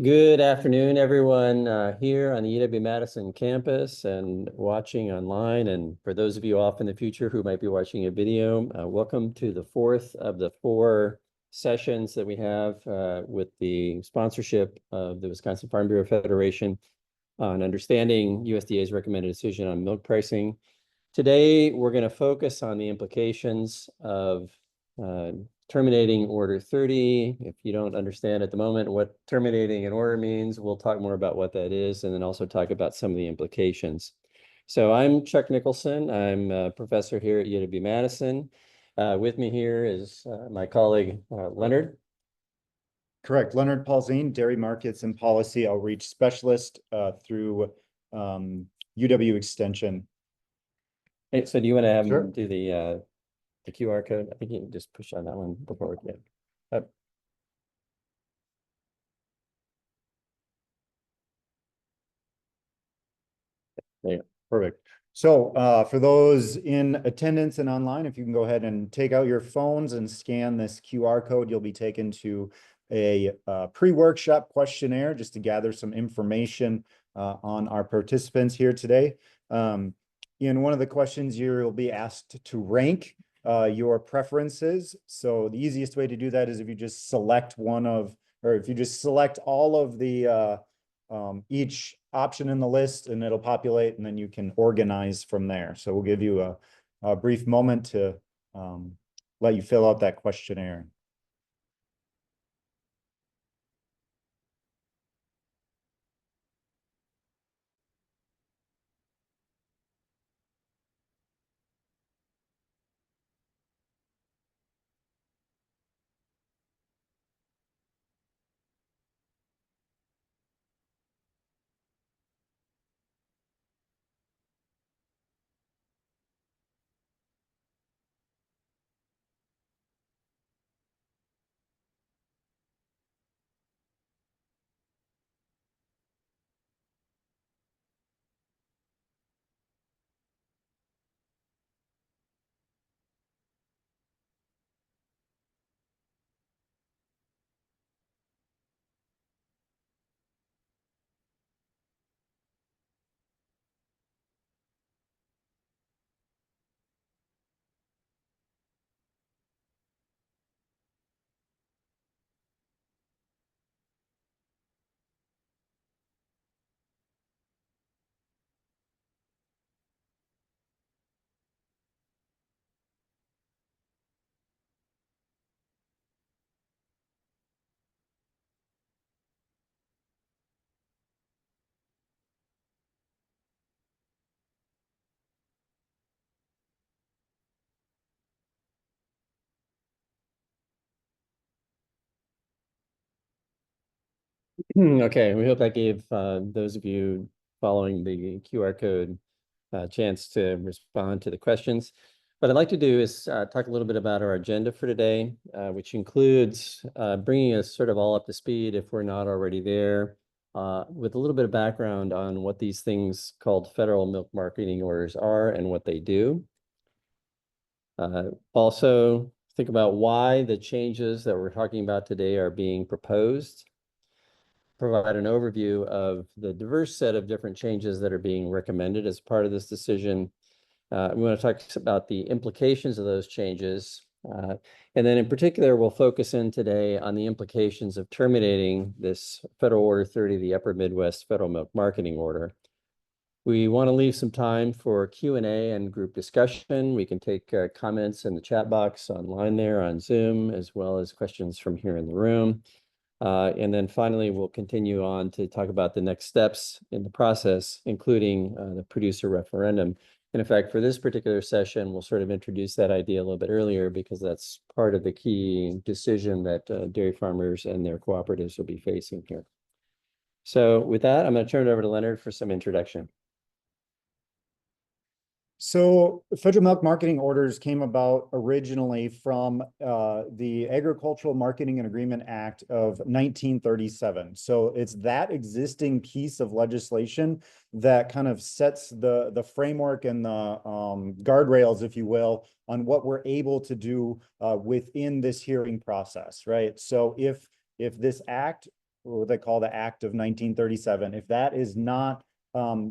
Good afternoon, everyone here on the UW-Madison campus and watching online. And for those of you off in the future who might be watching a video, welcome to the fourth of the four sessions that we have with the sponsorship of the Wisconsin Farm Bureau Federation on understanding USDA's recommended decision on milk pricing. Today, we're going to focus on the implications of terminating Order 30. If you don't understand at the moment what terminating an order means, we'll talk more about what that is and then also talk about some of the implications. So I'm Chuck Nicholson. I'm a professor here at UW-Madison. With me here is my colleague, Leonard. Correct. Leonard Paulzine, Dairy Markets and Policy Outreach Specialist through UW Extension. Hey, so do you want to have Sure. him do the QR code? I think you can just push on that one before we get. Yeah, perfect. So for those in attendance and online, if you can go ahead and take out your phones and scan this QR code, you'll be taken to a pre-workshop questionnaire just to gather some information on our participants here today. In one of the questions, you'll be asked to rank your preferences. So the easiest way to do that is if you just select if you just select all of the each option in the list and it'll populate and then you can organize from there. So we'll give you a brief moment to let you fill out that questionnaire. Okay, we hope that gave those of you following the QR code a chance to respond to the questions. What I'd like to do is talk a little bit about our agenda for today, which includes bringing us sort of all up to speed if we're not already there, with a little bit of background on what these things called federal milk marketing orders are and what they do. Also, think about why the changes that we're talking about today are being proposed. Provide an overview of the diverse set of different changes that are being recommended as part of this decision. We want to talk about the implications of those changes. And then in particular, we'll focus in today on the implications of terminating this Federal Order 30, the Upper Midwest Federal Milk Marketing Order. We want to leave some time for Q&A and group discussion. We can take comments in the chat box online there on Zoom, as well as questions from here in the room. And then finally, we'll continue on to talk about the next steps in the process, including the producer referendum. And in fact, for this particular session, we'll sort of introduce that idea a little bit earlier because that's part of the key decision that dairy farmers and their cooperatives will be facing here. So with that, I'm going to turn it over to Leonard for some introduction. So federal milk marketing orders came about originally from the Agricultural Marketing and Agreement Act of 1937. So it's that existing piece of legislation that kind of sets the framework and the guardrails, if you will, on what we're able to do within this hearing process, right? So if this act what they call the Act of 1937, if that is not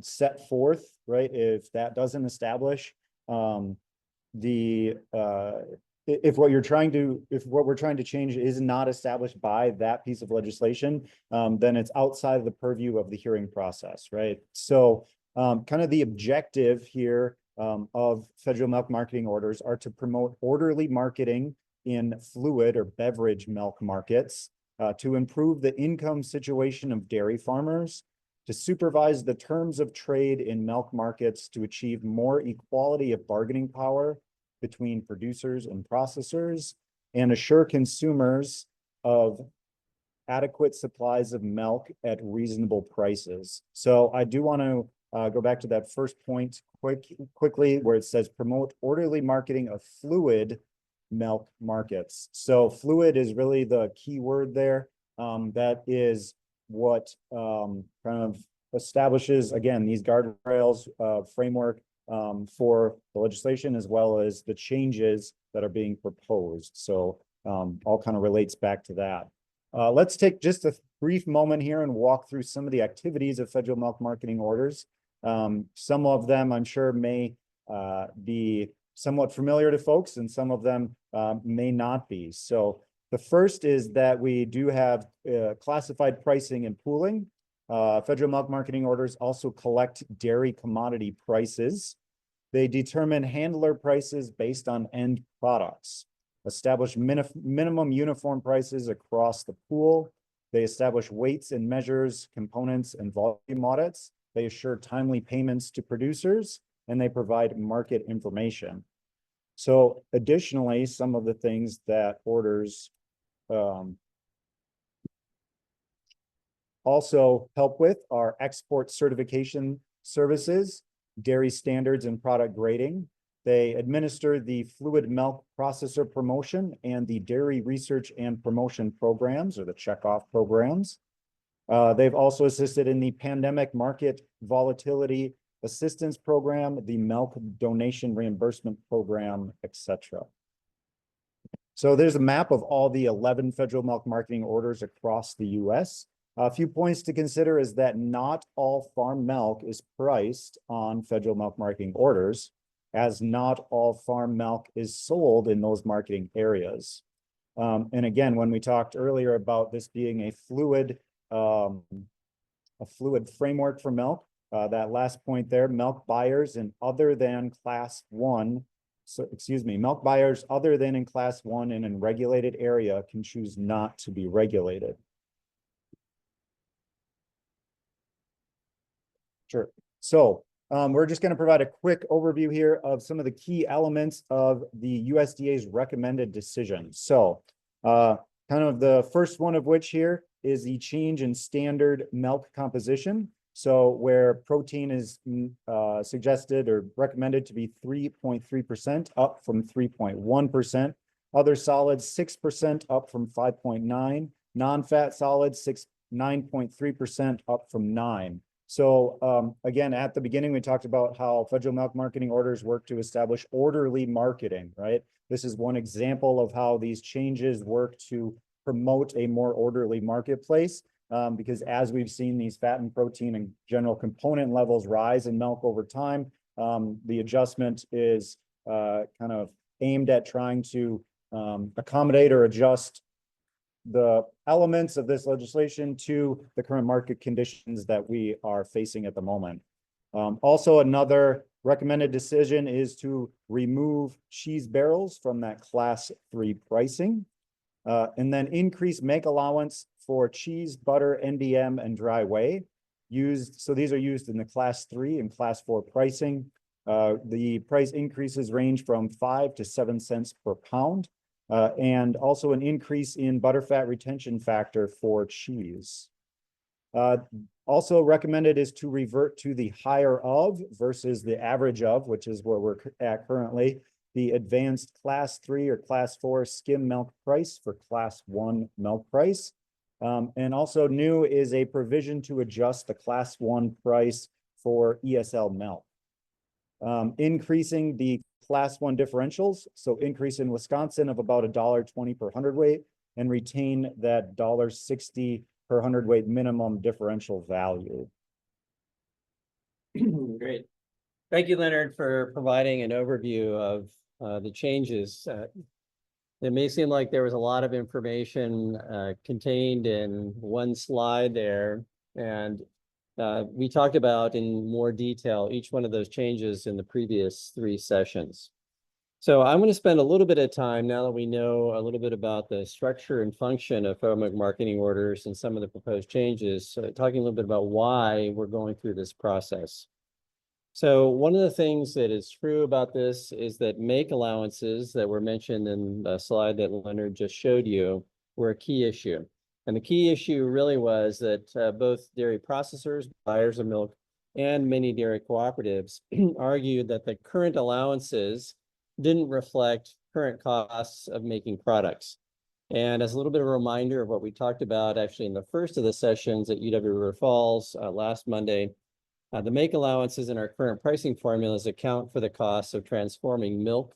set forth, right, if that doesn't establish the if what we're trying to change is not established by that piece of legislation, then it's outside of the purview of the hearing process, right? So kind of the objective here of federal milk marketing orders are to promote orderly marketing in fluid or beverage milk markets, to improve the income situation of dairy farmers, to supervise the terms of trade in milk markets to achieve more equality of bargaining power between producers and processors, and assure consumers of adequate supplies of milk at reasonable prices. So I do want to go back to that first point quickly, where it says promote orderly marketing of fluid milk markets. So fluid is really the key word there. That is what kind of establishes, again, these guardrails framework for the legislation, as well as the changes that are being proposed. So all kind of relates back to that. Let's take just a brief moment here and walk through some of the activities of federal milk marketing orders. Some of them I'm sure may be somewhat familiar to folks, and some of them may not be. So the first is that we do have classified pricing and pooling. Federal milk marketing orders also collect dairy commodity prices. They determine handler prices based on end products, establish minimum uniform prices across the pool. They establish weights and measures, components, and volume audits. They assure timely payments to producers, and they provide market information. So additionally, some of the things that orders also help with are export certification services, dairy standards and product grading. They administer the fluid milk processor promotion and the dairy research and promotion programs, or the checkoff programs. They've also assisted in the pandemic market volatility assistance program, the milk donation reimbursement program, etc. So there's a map of all the 11 federal milk marketing orders across the US. A few points to consider is that not all farm milk is priced on federal milk marketing orders, as not all farm milk is sold in those marketing areas. And again, when we talked earlier about this being a fluid framework for milk, that last point there, milk buyers and other than class one, milk buyers other than in class one in a regulated area can choose not to be regulated. Sure. So we're just going to provide a quick overview here of some of the key elements of the USDA's recommended decision. So kind of the first one of which here is the change in standard milk composition. So where protein is suggested or recommended to be 3.3%, up from 3.1%. Other solids, 6%, up from 5.9%. Non-fat solids, 9.3%, up from 9%. So again, at the beginning, we talked about how federal milk marketing orders work to establish orderly marketing, right? This is one example of how these changes work to promote a more orderly marketplace, because as we've seen these fat and protein and general component levels rise in milk over time, the adjustment is kind of aimed at trying to accommodate or adjust the elements of this legislation to the current market conditions that we are facing at the moment. Also, another recommended decision is to remove cheese barrels from that class 3 pricing, and then increase make allowance for cheese, butter, NBM, and dry whey used. So these are used in the class 3 and class 4 pricing. The price increases range from 5 to 7 cents per pound. And also an increase in butterfat retention factor for cheese. Also recommended is to revert to the higher of versus the average of, which is where we're at currently, the advanced class 3 or class 4 skim milk price for class 1 milk price. And also new is a provision to adjust the class 1 price for ESL milk. Increasing the class 1 differentials, so increase in Wisconsin of about $1.20 per hundredweight, and retain that $1.60 per hundredweight minimum differential value. Great. Thank you, Leonard, for providing an overview of the changes. It may seem like there was a lot of information contained in one slide there, and we talked about in more detail each one of those changes in the previous 3 sessions. So I'm going to spend a little bit of time now that we know a little bit about the structure and function of federal milk marketing orders and some of the proposed changes, talking a little bit about why we're going through this process. So one of the things that is true about this is that make allowances that were mentioned in the slide that Leonard just showed you were a key issue. And the key issue really was that both dairy processors, buyers of milk, and many dairy cooperatives argued that the current allowances didn't reflect current costs of making products. And as a little bit of a reminder of what we talked about actually in the first of the sessions at UW River Falls last Monday, the make allowances in our current pricing formulas account for the costs of transforming milk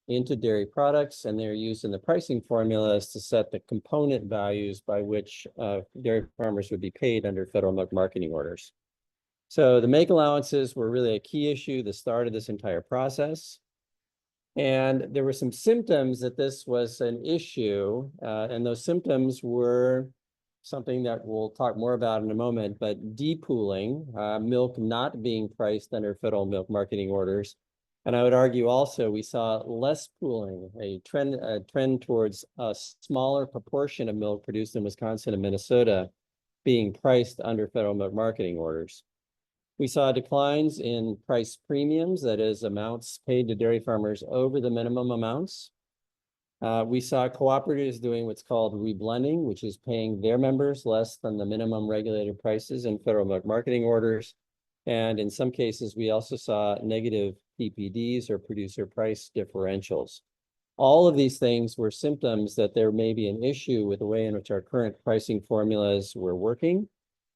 into dairy products, and they're used in the pricing formulas to set the component values by which dairy farmers would be paid under federal milk marketing orders. So the make allowances were really a key issue, the start of this entire process. And there were some symptoms that this was an issue, and those symptoms were something that we'll talk more about in a moment, but depooling, milk not being priced under federal milk marketing orders. And I would argue also we saw less pooling, a trend towards a smaller proportion of milk produced in Wisconsin and Minnesota being priced under federal milk marketing orders. We saw declines in price premiums, that is, amounts paid to dairy farmers over the minimum amounts. We saw cooperatives doing what's called reblending, which is paying their members less than the minimum regulated prices in federal milk marketing orders. And in some cases, we also saw negative PPDs or producer price differentials. All of these things were symptoms that there may be an issue with the way in which our current pricing formulas were working.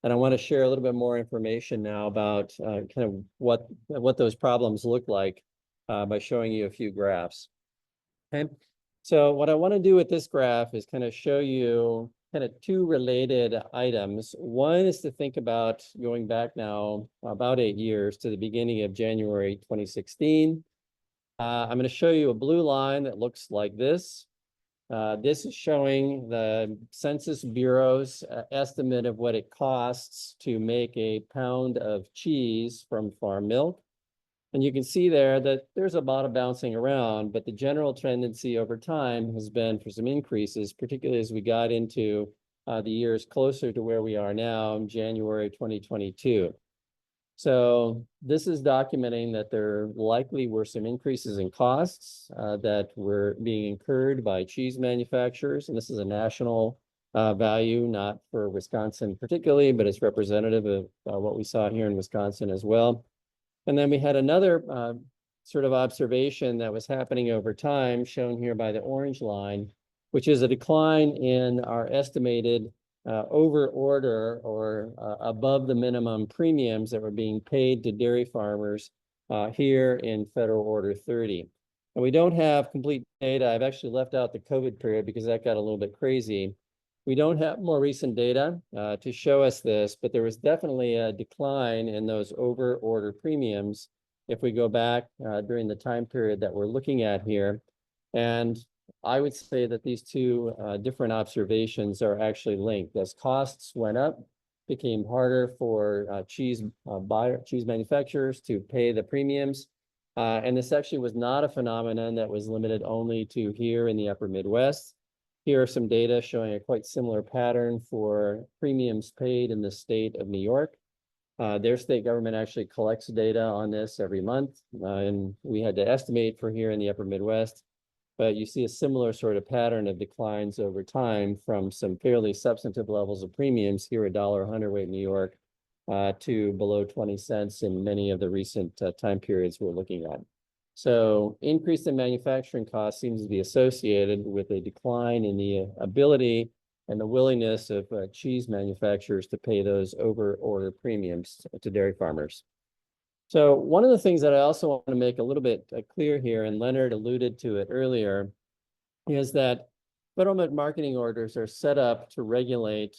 And I want to share a little bit more information now about kind of what those problems look like by showing you a few graphs. Okay, so what I want to do with this graph is kind of show you kind of 2 related items. One is to think about going back now about 8 years to the beginning of January 2016. I'm going to show you a blue line that looks like this. This is showing the Census Bureau's estimate of what it costs to make a pound of cheese from farm milk. And you can see there that there's a lot of bouncing around, but the general tendency over time has been for some increases, particularly as we got into the years closer to where we are now in January 2022. So this is documenting that there likely were some increases in costs that were being incurred by cheese manufacturers. And this is a national value, not for Wisconsin particularly, but it's representative of what we saw here in Wisconsin as well. And then we had another sort of observation that was happening over time, shown here by the orange line, which is a decline in our estimated over order or above the minimum premiums that were being paid to dairy farmers here in Federal Order 30. And we don't have complete data. I've actually left out the COVID period because that got a little bit crazy. We don't have more recent data to show us this, but there was definitely a decline in those over order premiums if we go back during the time period that we're looking at here. And I would say that these 2 different observations are actually linked. As costs went up, it became harder for cheese manufacturers to pay the premiums. And this actually was not a phenomenon that was limited only to here in the upper Midwest. Here are some data showing a quite similar pattern for premiums paid in the state of New York. Their state government actually collects data on this every month, and we had to estimate for here in the upper Midwest. But you see a similar sort of pattern of declines over time from some fairly substantive levels of premiums here, $1 a hundredweight in New York, to below 20 cents in many of the recent time periods we're looking at. So increase in manufacturing costs seems to be associated with a decline in the ability and the willingness of cheese manufacturers to pay those over order premiums to dairy farmers. So one of the things that I also want to make a little bit clear here, and Leonard alluded to it earlier, is that federal milk marketing orders are set up to regulate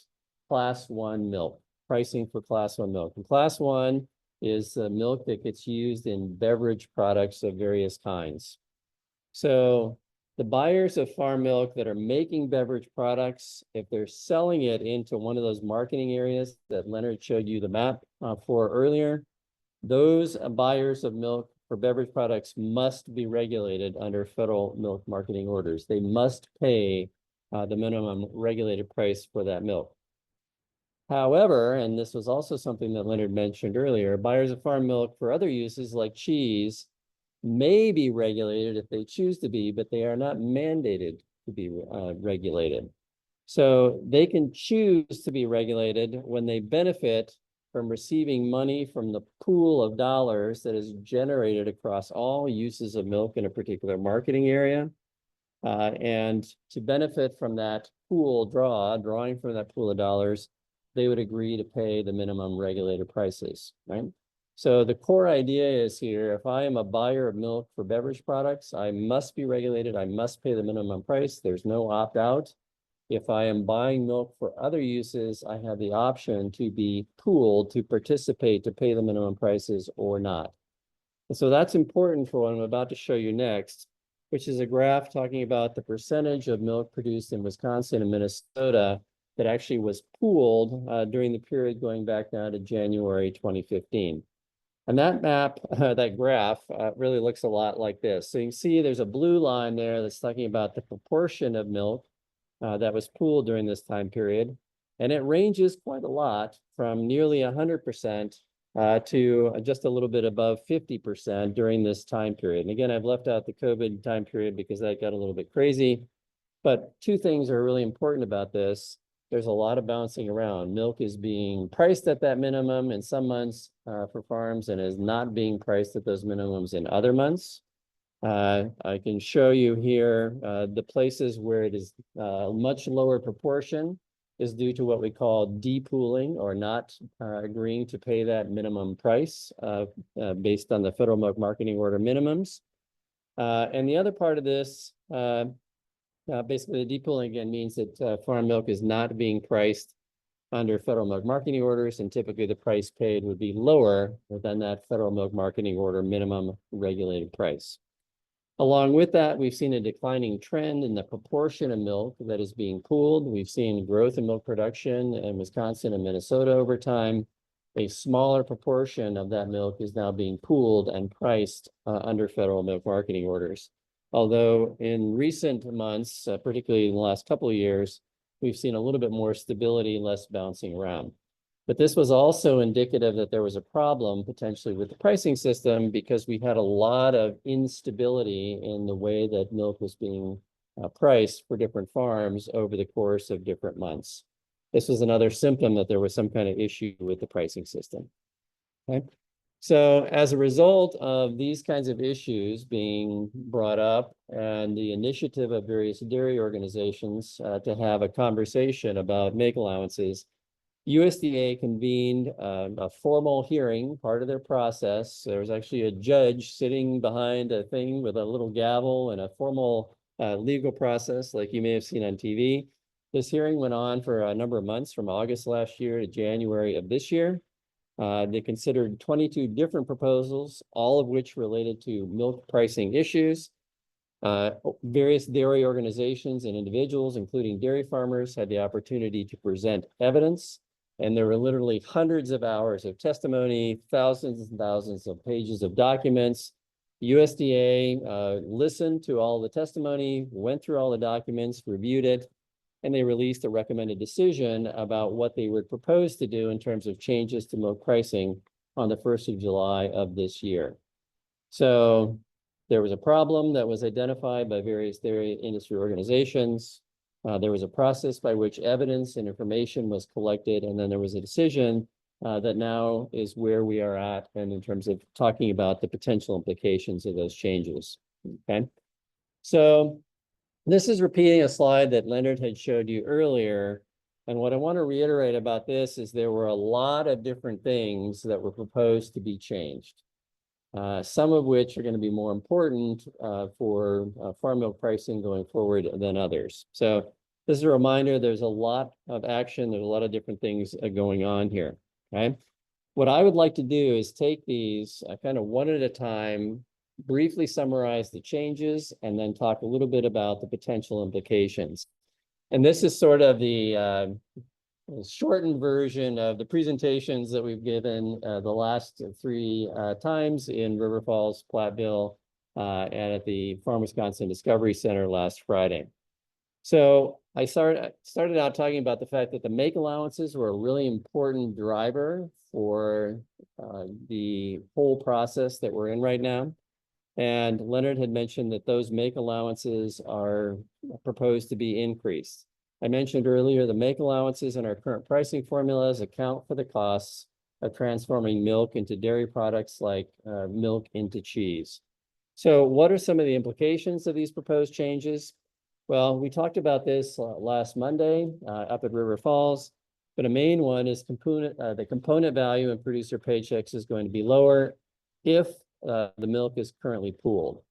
Class 1 milk, pricing for Class 1 milk. And Class 1 is the milk that gets used in beverage products of various kinds. So the buyers of farm milk that are making beverage products, if they're selling it into one of those marketing areas that Leonard showed you the map for earlier, those buyers of milk for beverage products must be regulated under federal milk marketing orders. They must pay the minimum regulated price for that milk. However, and this was also something that Leonard mentioned earlier, buyers of farm milk for other uses like cheese may be regulated if they choose to be, but they are not mandated to be regulated. So they can choose to be regulated when they benefit from receiving money from the pool of dollars that is generated across all uses of milk in a particular marketing area. And to benefit from that pool drawing from that pool of dollars, they would agree to pay the minimum regulated prices, right? So the core idea is here, if I am a buyer of milk for beverage products, I must be regulated. I must pay the minimum price. There's no opt-out. If I am buying milk for other uses, I have the option to be pooled to participate, to pay the minimum prices or not. And so that's important for what I'm about to show you next, which is a graph talking about the percentage of milk produced in Wisconsin and Minnesota that actually was pooled during the period going back now to January 2015. And that map, that graph really looks a lot like this. So you can see there's a blue line there that's talking about the proportion of milk that was pooled during this time period. And it ranges quite a lot from nearly 100% to just a little bit above 50% during this time period. And again, I've left out the COVID time period because that got a little bit crazy. But two things are really important about this. There's a lot of bouncing around. Milk is being priced at that minimum in some months for farms and is not being priced at those minimums in other months. I can show you here the places where it is a much lower proportion is due to what we call depooling or not agreeing to pay that minimum price based on the federal milk marketing order minimums. And the other part of this, basically the depooling again means that farm milk is not being priced under federal milk marketing orders, and typically the price paid would be lower than that federal milk marketing order minimum regulated price. Along with that, we've seen a declining trend in the proportion of milk that is being pooled. We've seen growth in milk production in Wisconsin and Minnesota over time. A smaller proportion of that milk is now being pooled and priced under federal milk marketing orders. Although in recent months, particularly in the last couple of years, we've seen a little bit more stability, less bouncing around. But this was also indicative that there was a problem potentially with the pricing system because we had a lot of instability in the way that milk was being priced for different farms over the course of different months. This was another symptom that there was some kind of issue with the pricing system. Okay. So as a result of these kinds of issues being brought up and the initiative of various dairy organizations to have a conversation about milk allowances, USDA convened a formal hearing, part of their process. There was actually a judge sitting behind a thing with a little gavel and a formal legal process like you may have seen on TV. This hearing went on for a number of months from August last year to January of this year. They considered 22 different proposals, all of which related to milk pricing issues. Various dairy organizations and individuals, including dairy farmers, had the opportunity to present evidence. And there were literally hundreds of hours of testimony, thousands and thousands of pages of documents. USDA listened to all the testimony, went through all the documents, reviewed it, and they released a recommended decision about what they would propose to do in terms of changes to milk pricing on the 1st of July of this year. So there was a problem that was identified by various dairy industry organizations. There was a process by which evidence and information was collected, and then there was a decision that now is where we are at, and in terms of talking about the potential implications of those changes. Okay, so this is repeating a slide that Leonard had showed you earlier, and what I want to reiterate about this is there were a lot of different things that were proposed to be changed. Some of which are going to be more important for farm milk pricing going forward than others. So This is a reminder, there's a lot of action, there's a lot of different things going on here, okay? What I would like to do is take these kind of one at a time, briefly summarize the changes, and then talk a little bit about the potential implications. And this is sort of the shortened version of the presentations that we've given the last three times in River Falls, Platteville, and at the Farm Wisconsin Discovery Center last Friday. So I started out talking about the fact that the make allowances were a really important driver for the whole process that we're in right now. And Leonard had mentioned that those make allowances are proposed to be increased. I mentioned earlier, the make allowances in our current pricing formulas account for the costs of transforming milk into dairy products like milk into cheese. So what are some of the implications of these proposed changes? Well, we talked about this last Monday up at River Falls, but a main one is the component value in producer paychecks is going to be lower if the milk is currently pooled.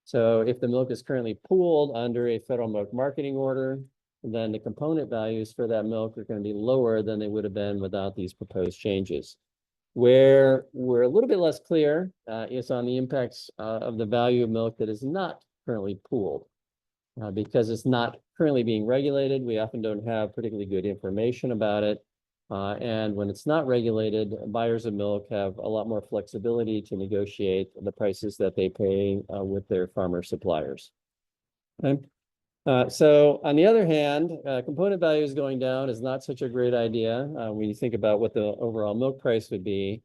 So if the milk is currently pooled under a federal milk marketing order, then the component values for that milk are going to be lower than they would have been without these proposed changes. Where we're a little bit less clear is on the impacts of the value of milk that is not currently pooled. Because it's not currently being regulated, we often don't have particularly good information about it. And when it's not regulated, buyers of milk have a lot more flexibility to negotiate the prices that they pay with their farmer suppliers. Okay. So on the other hand, component values going down is not such a great idea when you think about what the overall milk price would be,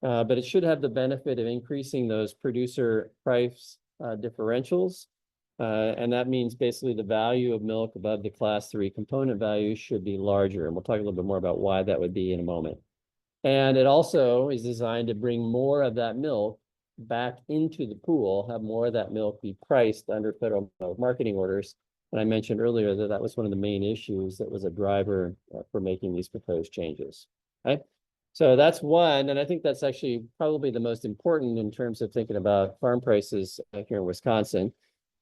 but it should have the benefit of increasing those producer price differentials. And that means basically the value of milk above the class 3 component value should be larger. And we'll talk a little bit more about why that would be in a moment. And it also is designed to bring more of that milk back into the pool, have more of that milk be priced under federal milk marketing orders. And I mentioned earlier that that was one of the main issues that was a driver for making these proposed changes. Okay. So that's one, and I think that's actually probably the most important in terms of thinking about farm prices here in Wisconsin.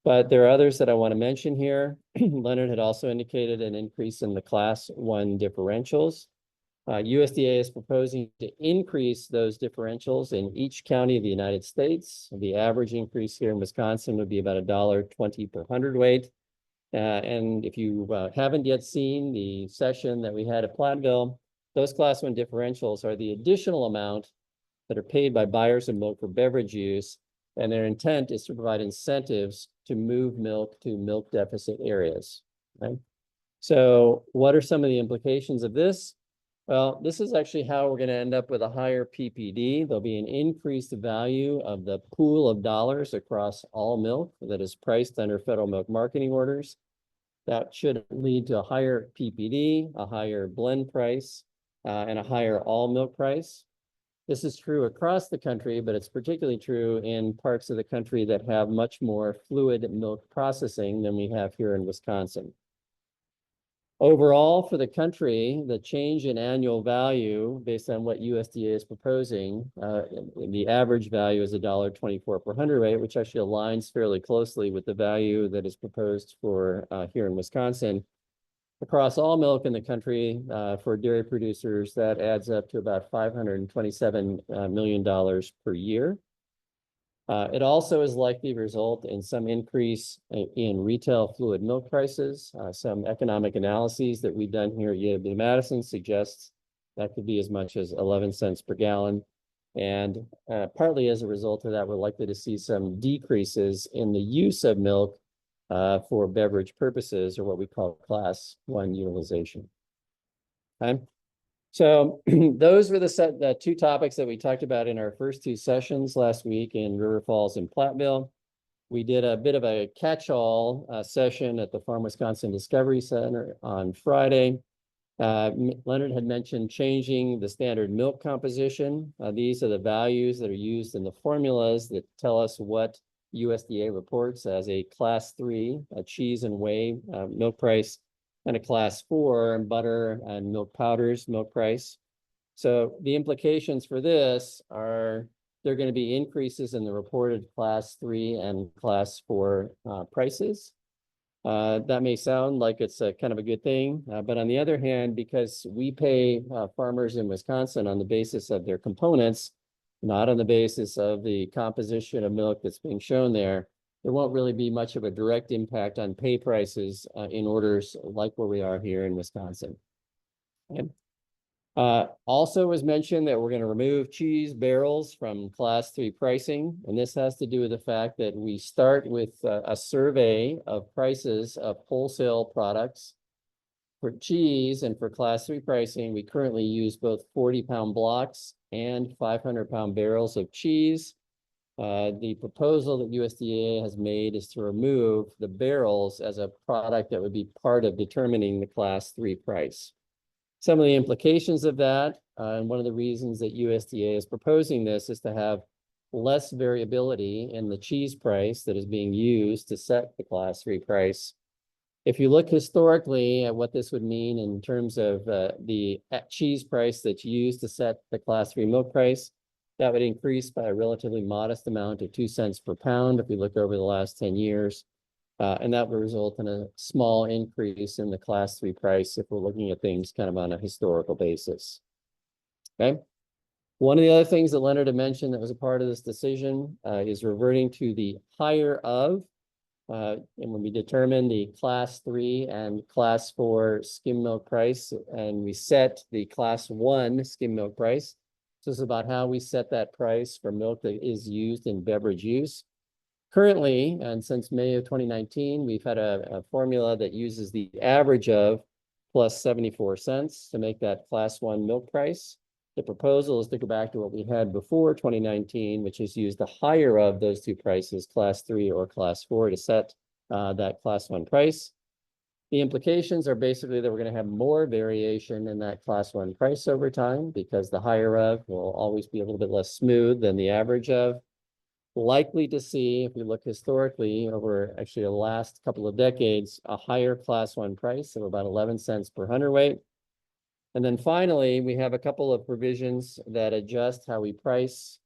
But there are others that I want to mention here. Leonard had also indicated an increase in the class 1 differentials. USDA is proposing to increase those differentials in each county of the United States. The average increase here in Wisconsin would be about $1.20 per hundredweight. And if you haven't yet seen the session that we had at Platteville, those class 1 differentials are the additional amount that are paid by buyers of milk for beverage use. And their intent is to provide incentives to move milk to milk deficit areas. Okay? So what are some of the implications of this? Well, this is actually how we're going to end up with a higher PPD. There'll be an increased value of the pool of dollars across all milk that is priced under federal milk marketing orders. That should lead to a higher PPD, a higher blend price, and a higher all milk price. This is true across the country, but it's particularly true in parts of the country that have much more fluid milk processing than we have here in Wisconsin. Overall, for the country, the change in annual value based on what USDA is proposing, the average value is $1.24 per hundredweight, which actually aligns fairly closely with the value that is proposed for here in Wisconsin. Across all milk in the country for dairy producers, that adds up to about $527 million per year. It also is likely to result in some increase in retail fluid milk prices. Some economic analyses that we've done here at UW-Madison suggests that could be as much as 11 cents per gallon. And partly as a result of that, we're likely to see some decreases in the use of milk for beverage purposes, or what we call class 1 utilization. Okay. So those were the two topics that we talked about in our first two sessions last week in River Falls and Platteville. We did a bit of a catch-all session at the Farm Wisconsin Discovery Center on Friday. Leonard had mentioned changing the standard milk composition. These are the values that are used in the formulas that tell us what USDA reports as a class 3, a cheese and whey milk price, and a class 4 butter and milk powders milk price. So the implications for this are there are going to be increases in the reported class 3 and class 4 prices. That may sound like it's a kind of a good thing, but on the other hand, because we pay farmers in Wisconsin on the basis of their components, not on the basis of the composition of milk that's being shown there, there won't really be much of a direct impact on pay prices in orders like where we are here in Wisconsin. Okay. Also was mentioned that we're going to remove cheese barrels from class 3 pricing. And this has to do with the fact that we start with a survey of prices of wholesale products. For cheese and for class 3 pricing, we currently use both 40-pound blocks and 500-pound barrels of cheese. The proposal that USDA has made is to remove the barrels as a product that would be part of determining the class 3 price. Some of the implications of that, and one of the reasons that USDA is proposing this is to have less variability in the cheese price that is being used to set the class 3 price. If you look historically at what this would mean in terms of the cheese price that's used to set the class 3 milk price, that would increase by a relatively modest amount of 2 cents per pound if we look over the last 10 years. And that would result in a small increase in the class 3 price if we're looking at things kind of on a historical basis. Okay. One of the other things that Leonard had mentioned that was a part of this decision is reverting to the higher of. And when we determine the class 3 and class 4 skim milk price, and we set the class 1 skim milk price, so this is about how we set that price for milk that is used in beverage use. Currently, and since May of 2019, we've had a formula that uses the average of plus 74 cents to make that class 1 milk price. The proposal is to go back to what we had before 2019, which is use the higher of those two prices, class 3 or class 4, to set that class 1 price. The implications are basically that we're going to have more variation in that class 1 price over time because the higher of will always be a little bit less smooth than the average of. Likely to see, if we look historically over actually the last couple of decades, a higher class 1 price of about 11 cents per hundredweight. And then finally, we have a couple of provisions that adjust how we price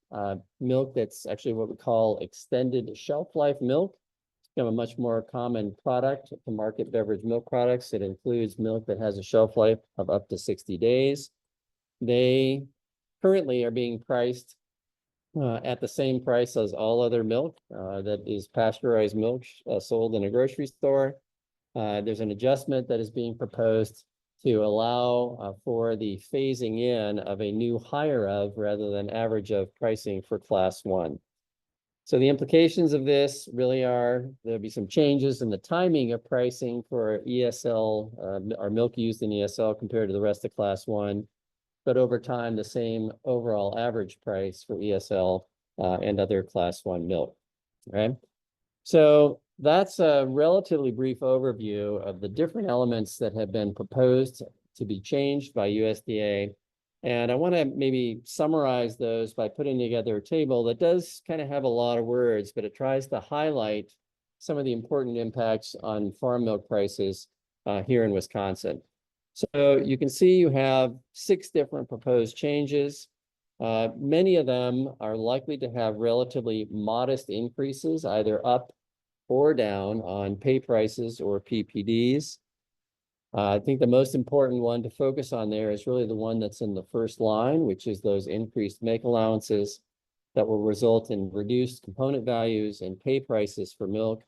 milk that's actually what we call extended shelf life milk. It's become a much more common product to market beverage milk products. It includes milk that has a shelf life of up to 60 days. They currently are being priced at the same price as all other milk that is pasteurized milk sold in a grocery store. There's an adjustment that is being proposed to allow for the phasing in of a new higher of rather than average of pricing for class 1. So the implications of this really are there'll be some changes in the timing of pricing for ESL, or milk used in ESL compared to the rest of class 1. But over time, the same overall average price for ESL and other class 1 milk, right? So that's a relatively brief overview of the different elements that have been proposed to be changed by USDA. And I want to maybe summarize those by putting together a table that does kind of have a lot of words, but it tries to highlight some of the important impacts on farm milk prices here in Wisconsin. So you can see you have 6 different proposed changes. Many of them are likely to have relatively modest increases, either up or down on pay prices or PPDs. I think the most important one to focus on there is really the one that's in the first line, which is those increased make allowances that will result in reduced component values and pay prices for milk,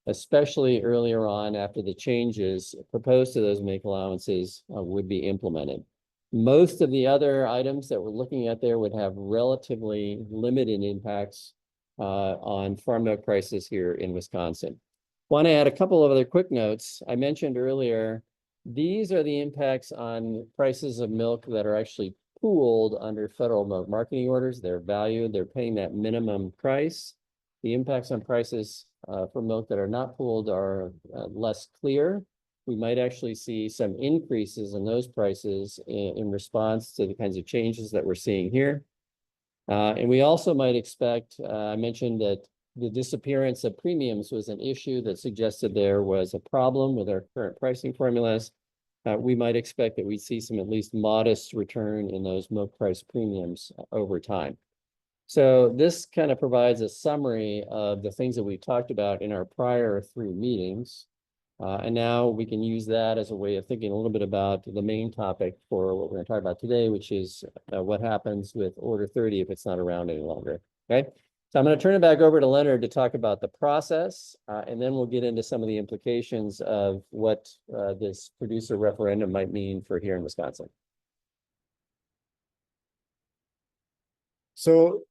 especially earlier on after the changes proposed to those make allowances would be implemented. Most of the other items that we're looking at there would have relatively limited impacts on farm milk prices here in Wisconsin. Want to add a couple of other quick notes. I mentioned earlier, these are the impacts on prices of milk that are actually pooled under federal milk marketing orders. They're valued, they're paying that minimum price. The impacts on prices for milk that are not pooled are less clear. We might actually see some increases in those prices in response to the kinds of changes that we're seeing here. And we also might expect, I mentioned that the disappearance of premiums was an issue that suggested there was a problem with our current pricing formulas. We might expect that we'd see some at least modest return in those milk price premiums over time. So this kind of provides a summary of the things that we talked about in our prior 3 meetings. And now we can use that as a way of thinking a little bit about the main topic for what we're going to talk about today, which is what happens with Order 30 if it's not around any longer. Okay. So I'm going to turn it back over to Leonard to talk about the process, and then we'll get into some of the implications of what this producer referendum might mean for here in Wisconsin. So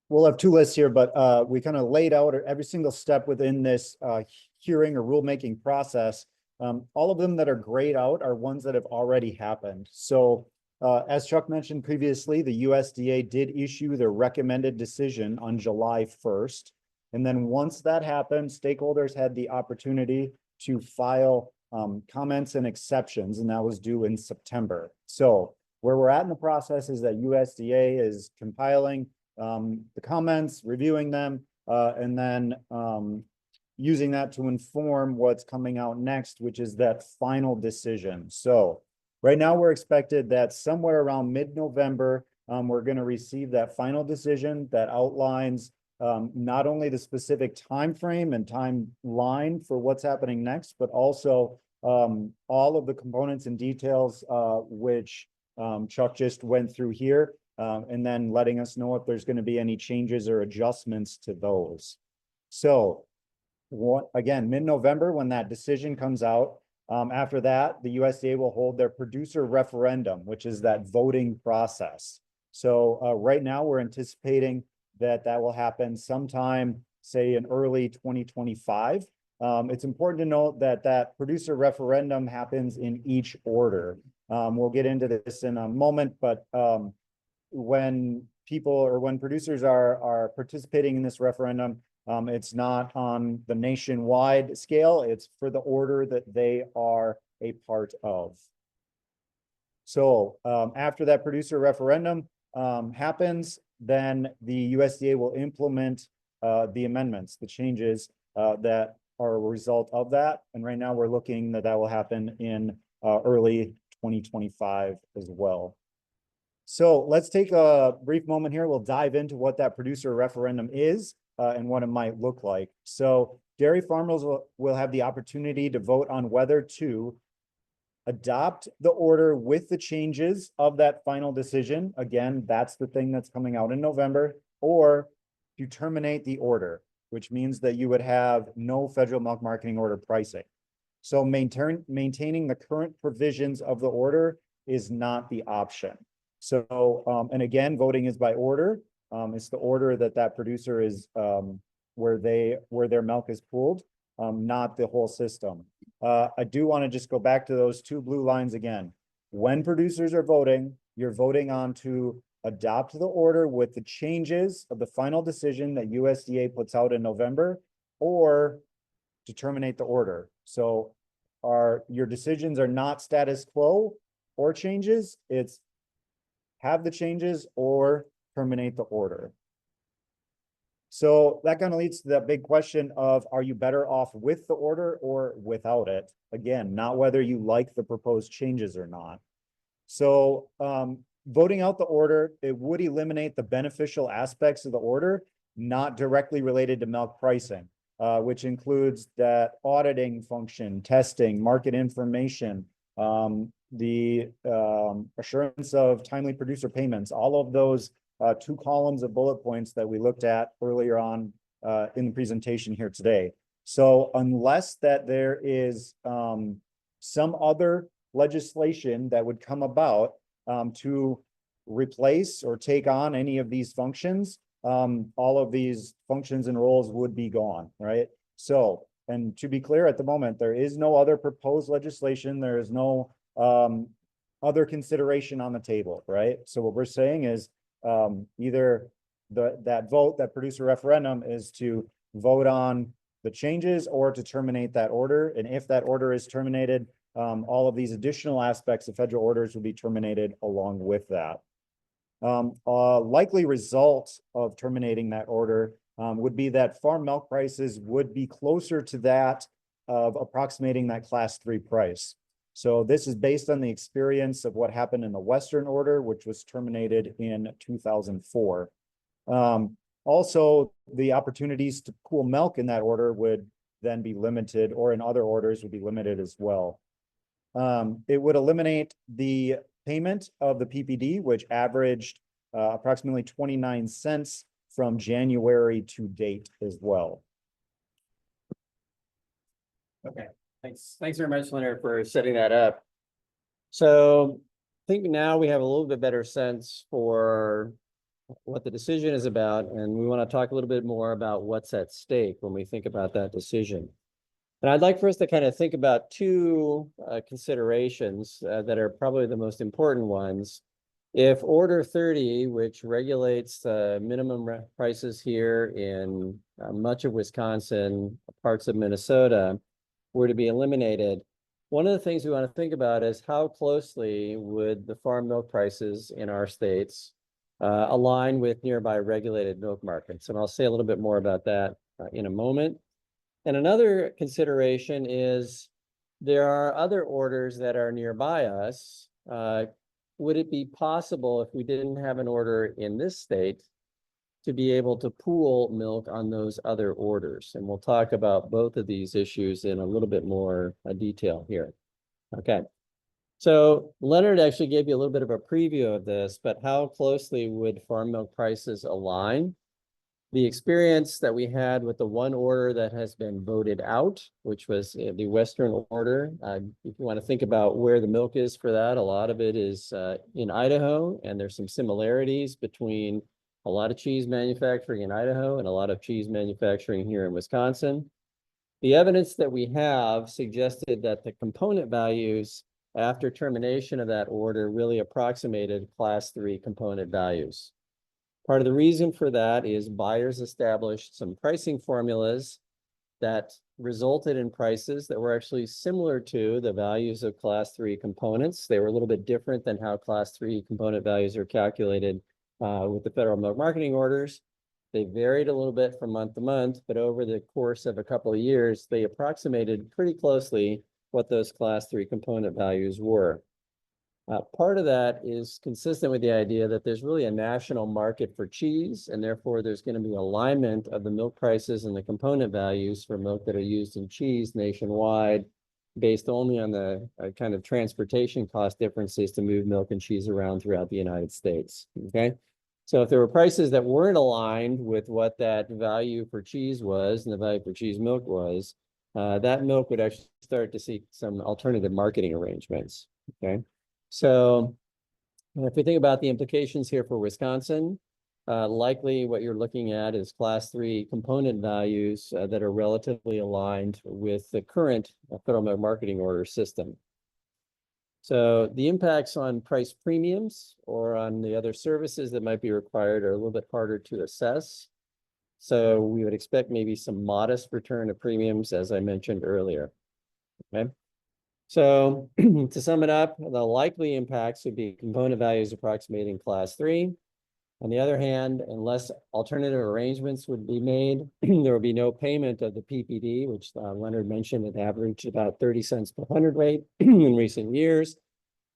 we'll have two lists here, but we kind of laid out every single step within this hearing or rulemaking process. All of them that are grayed out are ones that have already happened. So as Chuck mentioned previously, the USDA did issue their recommended decision on July 1st. And then once that happened, stakeholders had the opportunity to file comments and exceptions, and that was due in September. So where we're at in the process is that USDA is compiling the comments, reviewing them, and then using that to inform what's coming out next, which is that final decision. So right now we're expected that somewhere around mid-November, we're going to receive that final decision that outlines not only the specific time frame and timeline for what's happening next, but also all of the components and details which Chuck just went through here. And then letting us know if there's going to be any changes or adjustments to those. So again, mid-November, when that decision comes out, after that, the USDA will hold their producer referendum, which is that voting process. So right now we're anticipating that that will happen sometime, say in early 2025. It's important to note that that producer referendum happens in each order. We'll get into this in a moment, but when people or when producers are participating in this referendum, it's not on the nationwide scale, it's for the order that they are a part of. So after that producer referendum happens, then the USDA will implement the amendments, the changes that are a result of that. And right now we're looking that that will happen in early 2025 as well. So let's take a brief moment here. We'll dive into what that producer referendum is and what it might look like. So dairy farmers will have the opportunity to vote on whether to adopt the order with the changes of that final decision. Again, that's the thing that's coming out in November, or to terminate the order, which means that you would have no federal milk marketing order pricing. So maintaining the current provisions of the order is not the option. So, and again, voting is by order. It's the order that that producer is, where their milk is pooled, not the whole system. I do want to just go back to those two blue lines again. When producers are voting, you're voting on to adopt the order with the changes of the final decision that USDA puts out in November, or to terminate the order. So your decisions are not status quo or changes, it's have the changes or terminate the order. So that kind of leads to that big question of, are you better off with the order or without it? Again, not whether you like the proposed changes or not. So voting out the order, it would eliminate the beneficial aspects of the order, not directly related to milk pricing, which includes that auditing function, testing, market information, the assurance of timely producer payments, all of those two columns of bullet points that we looked at earlier on in the presentation here today. So unless that there is some other legislation that would come about to replace or take on any of these functions, all of these functions and roles would be gone, right? So, and to be clear, at the moment, there is no other proposed legislation. There is no other consideration on the table, right? So what we're saying is either that vote, that producer referendum, is to vote on the changes or to terminate that order. And if that order is terminated, all of these additional aspects of federal orders will be terminated along with that. A likely result of terminating that order would be that farm milk prices would be closer to that of approximating that class 3 price. So this is based on the experience of what happened in the Western order, which was terminated in 2004. Also, the opportunities to pool milk in that order would then be limited, or in other orders would be limited as well. It would eliminate the payment of the PPD, which averaged approximately 29 cents from January to date as well. Okay, thanks. Thanks very much, Leonard, for setting that up. So I think now we have a little bit better sense for what the decision is about, and we want to talk a little bit more about what's at stake when we think about that decision. And I'd like for us to kind of think about two considerations that are probably the most important ones. If Order 30, which regulates minimum prices here in much of Wisconsin, parts of Minnesota, were to be eliminated, one of the things we want to think about is how closely would the farm milk prices in our states align with nearby regulated milk markets. And I'll say a little bit more about that in a moment. And another consideration is there are other orders that are nearby us. Would it be possible, if we didn't have an order in this state, to be able to pool milk on those other orders? And we'll talk about both of these issues in a little bit more detail here. Okay. So Leonard actually gave you a little bit of a preview of this, but how closely would farm milk prices align? The experience that we had with the one order that has been voted out, which was the Western order. If you want to think about where the milk is for that, a lot of it is in Idaho, and there's some similarities between a lot of cheese manufacturing in Idaho and a lot of cheese manufacturing here in Wisconsin. The evidence that we have suggested that the component values after termination of that order really approximated Class 3 component values. Part of the reason for that is buyers established some pricing formulas that resulted in prices that were actually similar to the values of Class 3 components. They were a little bit different than how Class 3 component values are calculated with the federal milk marketing orders. They varied a little bit from month to month, but over the course of a couple of years, they approximated pretty closely what those Class 3 component values were. Part of that is consistent with the idea that there's really a national market for cheese, and therefore there's going to be alignment of the milk prices and the component values for milk that are used in cheese nationwide, based only on the kind of transportation cost differences to move milk and cheese around throughout the United States. Okay. So if there were prices that weren't aligned with what that value for cheese was and the value for cheese milk was, that milk would actually start to see some alternative marketing arrangements. Okay. So if we think about the implications here for Wisconsin, likely what you're looking at is Class 3 component values that are relatively aligned with the current federal milk marketing order system. So the impacts on price premiums or on the other services that might be required are a little bit harder to assess. So we would expect maybe some modest return of premiums, as I mentioned earlier. Okay. So to sum it up, the likely impacts would be component values approximating Class 3. On the other hand, unless alternative arrangements would be made, there would be no payment of the PPD, which Leonard mentioned it averaged about 30 cents per hundredweight in recent years.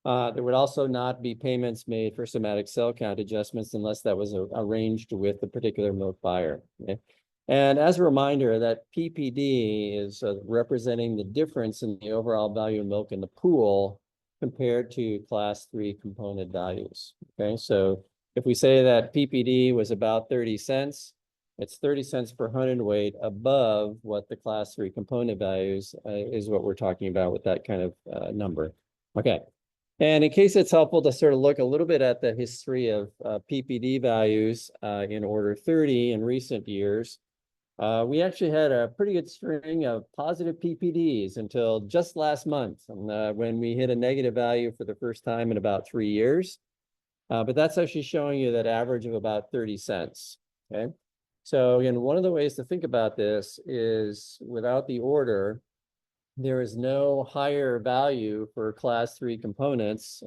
There would also not be payments made for somatic cell count adjustments unless that was arranged with the particular milk buyer. Okay? And as a reminder, that PPD is representing the difference in the overall value of milk in the pool compared to Class 3 component values. Okay, so if we say that PPD was about 30 cents, it's 30 cents per hundredweight above what the Class 3 component values is what we're talking about with that kind of number. Okay, and in case it's helpful to sort of look a little bit at the history of PPD values in Order 30 in recent years, we actually had a pretty good string of positive PPDs until just last month when we hit a negative value for the first time in about 3 years. But that's actually showing you that average of about 30 cents. Okay. So again, one of the ways to think about this is without the order, there is no higher value for Class 3 components.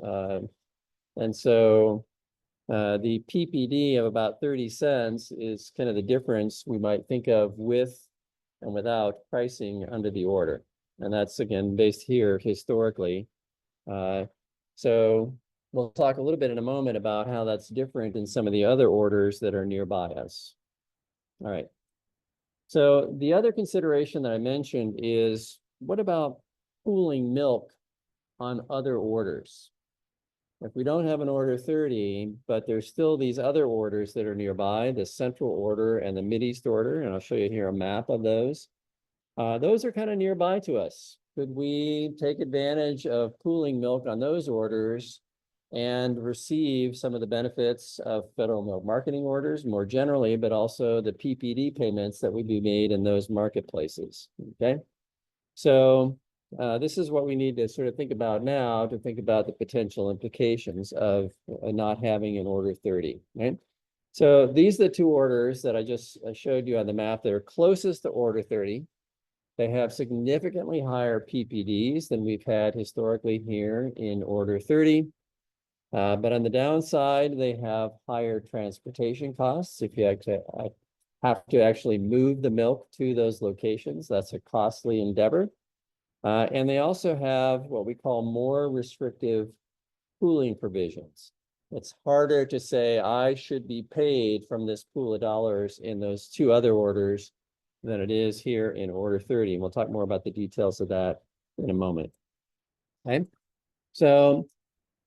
And so the PPD of about 30 cents is kind of the difference we might think of with and without pricing under the order. And that's, again, based here historically. So we'll talk a little bit in a moment about how that's different in some of the other orders that are nearby us. All right. So the other consideration that I mentioned is, what about pooling milk on other orders? If we don't have an order 30, but there's still these other orders that are nearby, the central order and the Mideast order, and I'll show you here a map of those. Those are kind of nearby to us. Could we take advantage of pooling milk on those orders and receive some of the benefits of federal milk marketing orders more generally, but also the PPD payments that would be made in those marketplaces? Okay. So this is what we need to sort of think about now, to think about the potential implications of not having an order 30, right? So these are the two orders that I just showed you on the map that are closest to order 30. They have significantly higher PPDs than we've had historically here in order 30. But on the downside, they have higher transportation costs. If you have to actually move the milk to those locations, that's a costly endeavor. And they also have what we call more restrictive pooling provisions. It's harder to say I should be paid from this pool of dollars in those two other orders than it is here in order 30. And we'll talk more about the details of that in a moment. Okay. So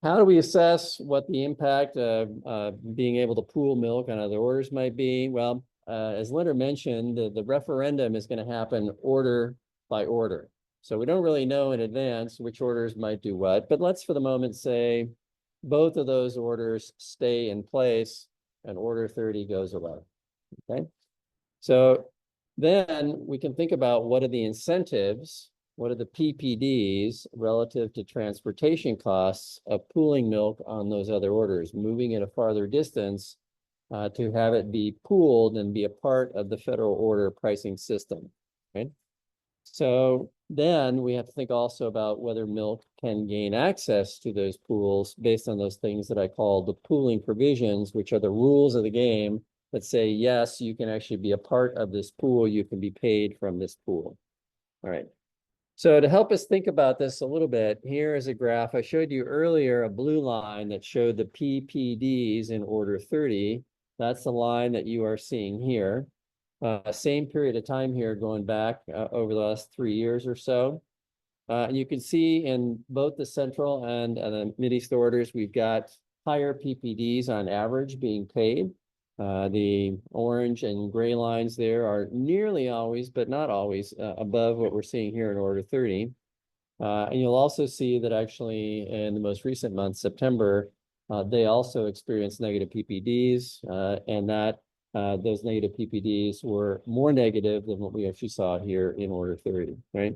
how do we assess what the impact of being able to pool milk on other orders might be? Well, as Linda mentioned, the referendum is going to happen order by order. So we don't really know in advance which orders might do what, but let's for the moment say both of those orders stay in place and order 30 goes away. Okay. So then we can think about what are the incentives, what are the PPDs relative to transportation costs of pooling milk on those other orders, moving it a farther distance to have it be pooled and be a part of the federal order pricing system, right? So then we have to think also about whether milk can gain access to those pools based on those things that I call the pooling provisions, which are the rules of the game that say, yes, you can actually be a part of this pool, you can be paid from this pool. All right. So to help us think about this a little bit, here is a graph. I showed you earlier a blue line that showed the PPDs in order 30. That's the line that you are seeing here. Same period of time here going back over the last 3 years or so. And you can see in both the central and the Mideast orders, we've got higher PPDs on average being paid. The orange and gray lines there are nearly always, but not always, above what we're seeing here in order 30. And you'll also see that actually in the most recent month, September, they also experienced negative PPDs, and that those negative PPDs were more negative than what we actually saw here in order 30, right?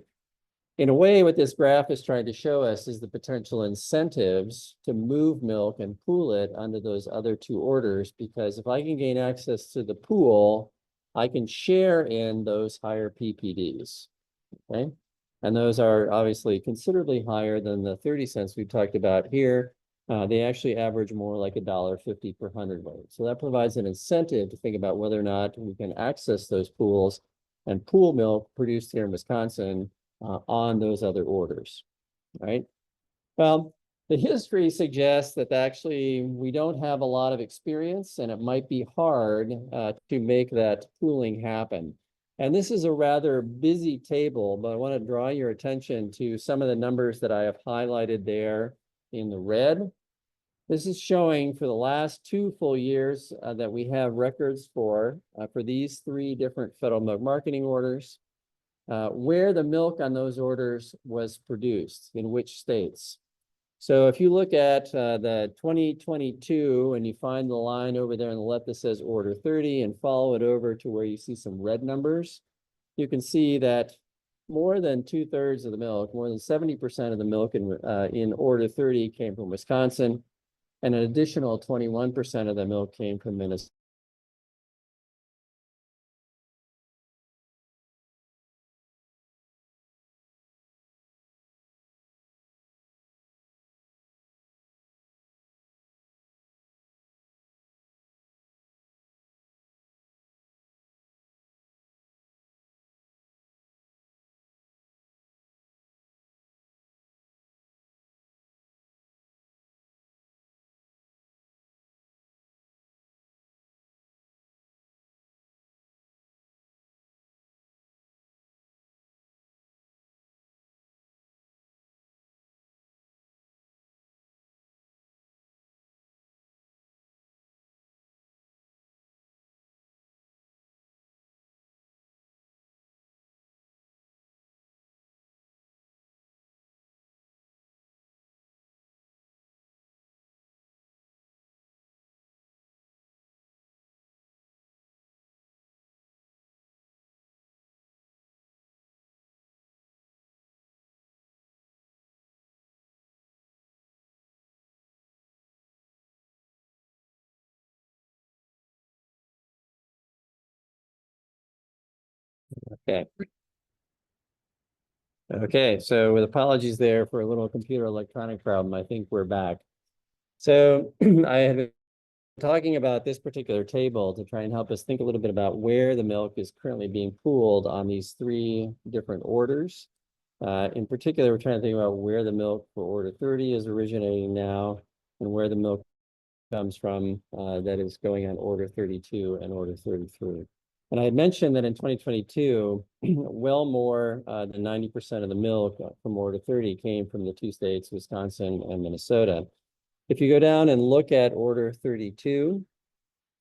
In a way, what this graph is trying to show us is the potential incentives to move milk and pool it under those other two orders, because if I can gain access to the pool, I can share in those higher PPDs, okay? And those are obviously considerably higher than the 30 cents we've talked about here. They actually average more like $1.50 per hundredweight. So that provides an incentive to think about whether or not we can access those pools and pool milk produced here in Wisconsin on those other orders, right? Well, the history suggests that actually we don't have a lot of experience and it might be hard to make that pooling happen. And this is a rather busy table, but I want to draw your attention to some of the numbers that I have highlighted there in the red. This is showing for the last 2 full years that we have records for these 3 different federal milk marketing orders. Where the milk on those orders was produced, in which states. So if you look at the 2022 and you find the line over there on the left that says order 30 and follow it over to where you see some red numbers, you can see that more than 2/3 of the milk, more than 70% of the milk in order 30 came from Wisconsin, and an additional 21% of the milk came from Minnesota. Okay. Okay, so with apologies there for a little computer electronic problem, I think we're back. So I had been talking about this particular table to try and help us think a little bit about where the milk is currently being pooled on these three different orders. In particular, we're trying to think about where the milk for order 30 is originating now and where the milk comes from that is going on order 32 and order 33. And I had mentioned that in 2022, well more than 90% of the milk from order 30 came from the two states, Wisconsin and Minnesota. If you go down and look at order 32,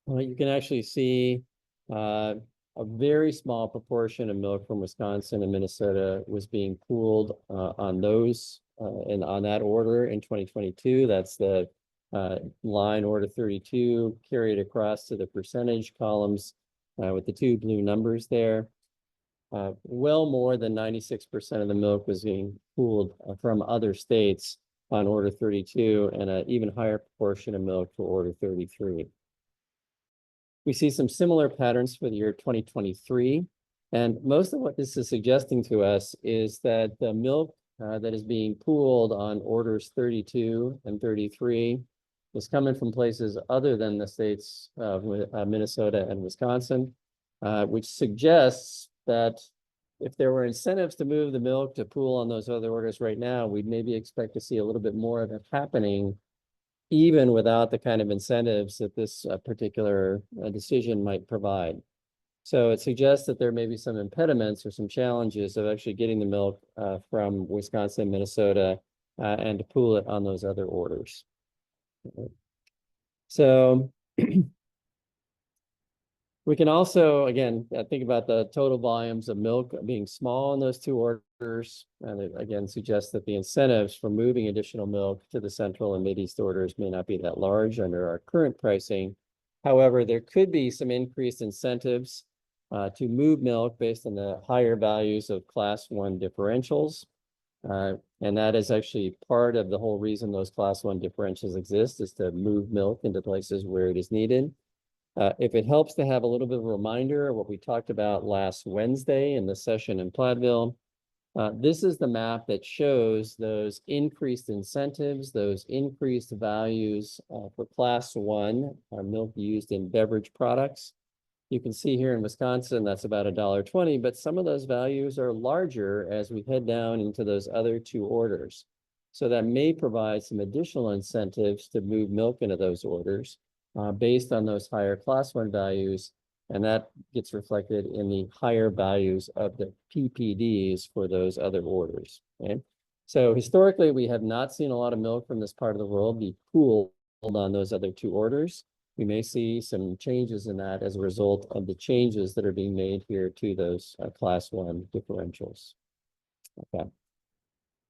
you can actually see a very small proportion of milk from Wisconsin and Minnesota was being pooled on those and on that order in 2022. That's the line order 32 carried across to the percentage columns with the two blue numbers there. Well more than 96% of the milk was being pooled from other states on order 32 and an even higher proportion of milk for order 33. We see some similar patterns for the year 2023. And most of what this is suggesting to us is that the milk that is being pooled on orders 32 and 33 is coming from places other than the states of Minnesota and Wisconsin, which suggests that if there were incentives to move the milk to pool on those other orders right now, we'd maybe expect to see a little bit more of it happening, even without the kind of incentives that this particular decision might provide. So it suggests that there may be some impediments or some challenges of actually getting the milk from Wisconsin, Minnesota, and to pool it on those other orders. So we can also, again, think about the total volumes of milk being small in those two orders. And it again suggests that the incentives for moving additional milk to the central and Mideast orders may not be that large under our current pricing. However, there could be some increased incentives to move milk based on the higher values of class 1 differentials. And that is actually part of the whole reason those class 1 differentials exist, is to move milk into places where it is needed. If it helps to have a little bit of a reminder of what we talked about last Wednesday in the session in Platteville, this is the map that shows those increased incentives, those increased values for class 1 milk used in beverage products. You can see here in Wisconsin, that's about $1.20, but some of those values are larger as we head down into those other two orders. So that may provide some additional incentives to move milk into those orders based on those higher class 1 values, and that gets reflected in the higher values of the PPDs for those other orders. Okay? So historically, we have not seen a lot of milk from this part of the world be pooled on those other two orders. We may see some changes in that as a result of the changes that are being made here to those class 1 differentials. Okay.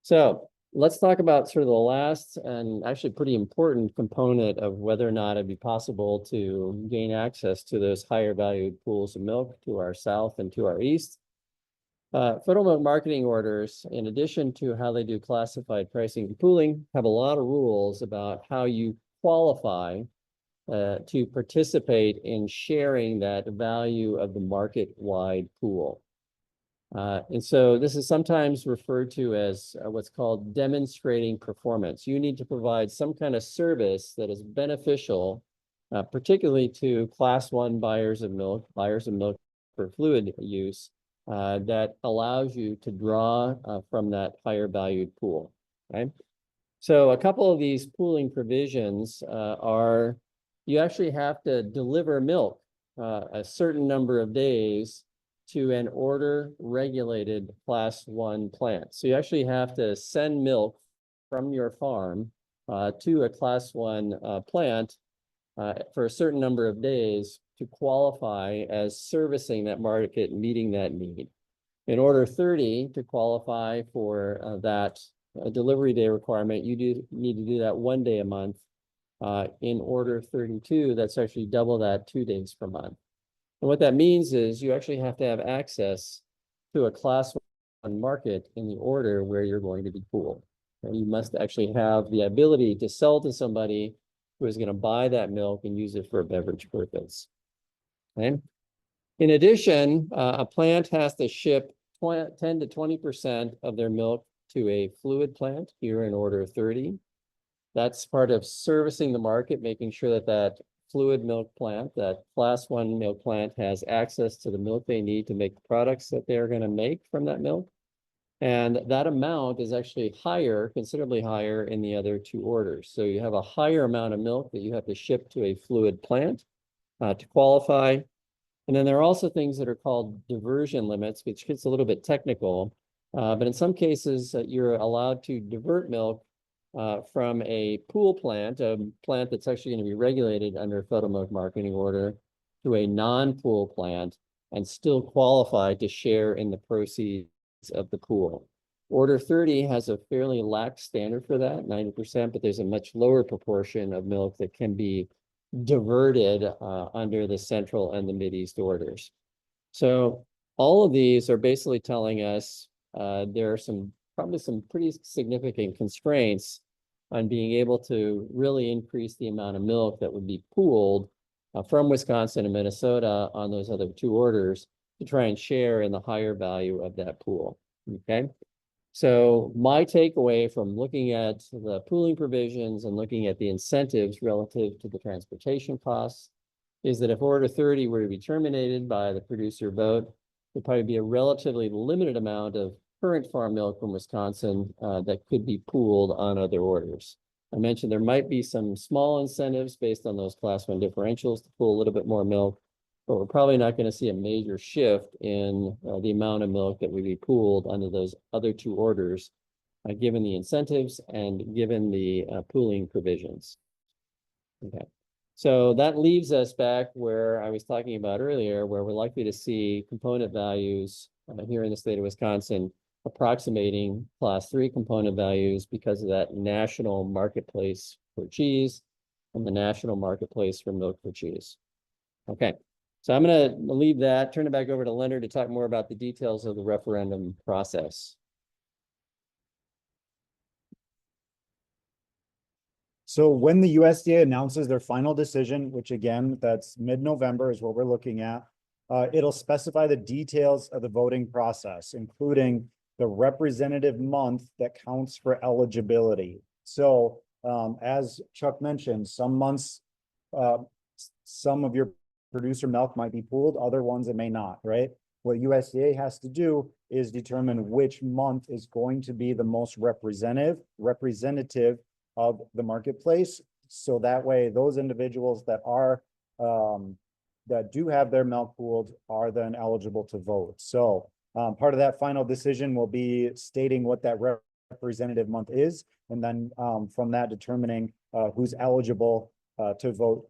So let's talk about sort of the last and actually pretty important component of whether or not it'd be possible to gain access to those higher valued pools of milk to our south and to our east. Federal milk marketing orders, in addition to how they do classified pricing and pooling, have a lot of rules about how you qualify to participate in sharing that value of the market-wide pool. And so this is sometimes referred to as what's called demonstrating performance. You need to provide some kind of service that is beneficial, particularly to class 1 buyers of milk for fluid use, that allows you to draw from that higher valued pool, right? So a couple of these pooling provisions are, you actually have to deliver milk a certain number of days to an order regulated class 1 plant. So you actually have to send milk from your farm to a class 1 plant for a certain number of days to qualify as servicing that market, meeting that need. In order 30 to qualify for that delivery day requirement, you need to do that 1 day a month. In order 32, that's actually double that, 2 days per month. And what that means is you actually have to have access to a class 1 market in the order where you're going to be pooled. And you must actually have the ability to sell to somebody who is going to buy that milk and use it for a beverage purpose. Okay? In addition, a plant has to ship 10 to 20% of their milk to a fluid plant here in order 30. That's part of servicing the market, making sure that that fluid milk plant, that class 1 milk plant, has access to the milk they need to make the products that they're going to make from that milk. And that amount is actually higher, considerably higher in the other two orders. So you have a higher amount of milk that you have to ship to a fluid plant to qualify. And then there are also things that are called diversion limits, which gets a little bit technical. But in some cases, you're allowed to divert milk from a pool plant, a plant that's actually going to be regulated under a federal milk marketing order, to a non-pool plant and still qualify to share in the proceeds of the pool. Order 30 has a fairly lax standard for that, 90%, but there's a much lower proportion of milk that can be diverted under the Central and the Mideast orders. So all of these are basically telling us there are probably some pretty significant constraints on being able to really increase the amount of milk that would be pooled from Wisconsin and Minnesota on those other two orders to try and share in the higher value of that pool. Okay. So my takeaway from looking at the pooling provisions and looking at the incentives relative to the transportation costs is that if Order 30 were to be terminated by the producer vote, there'd probably be a relatively limited amount of current farm milk from Wisconsin that could be pooled on other orders. I mentioned there might be some small incentives based on those class 1 differentials to pool a little bit more milk, but we're probably not going to see a major shift in the amount of milk that would be pooled under those other two orders, given the incentives and given the pooling provisions. Okay. So that leaves us back where I was talking about earlier, where we're likely to see component values here in the state of Wisconsin approximating class 3 component values because of that national marketplace for cheese and the national marketplace for milk for cheese. Okay, so I'm going to leave that, turn it back over to Leonard to talk more about the details of the referendum process. So when the USDA announces their final decision, which again, that's mid-November is what we're looking at, it'll specify the details of the voting process, including the representative month that counts for eligibility. So as Chuck mentioned, some months, some of your producer milk might be pooled, other ones it may not, right? What USDA has to do is determine which month is going to be the most representative of the marketplace. So that way, those individuals that are that do have their milk pooled are then eligible to vote. So part of that final decision will be stating what that representative month is, and then from that determining who's eligible to vote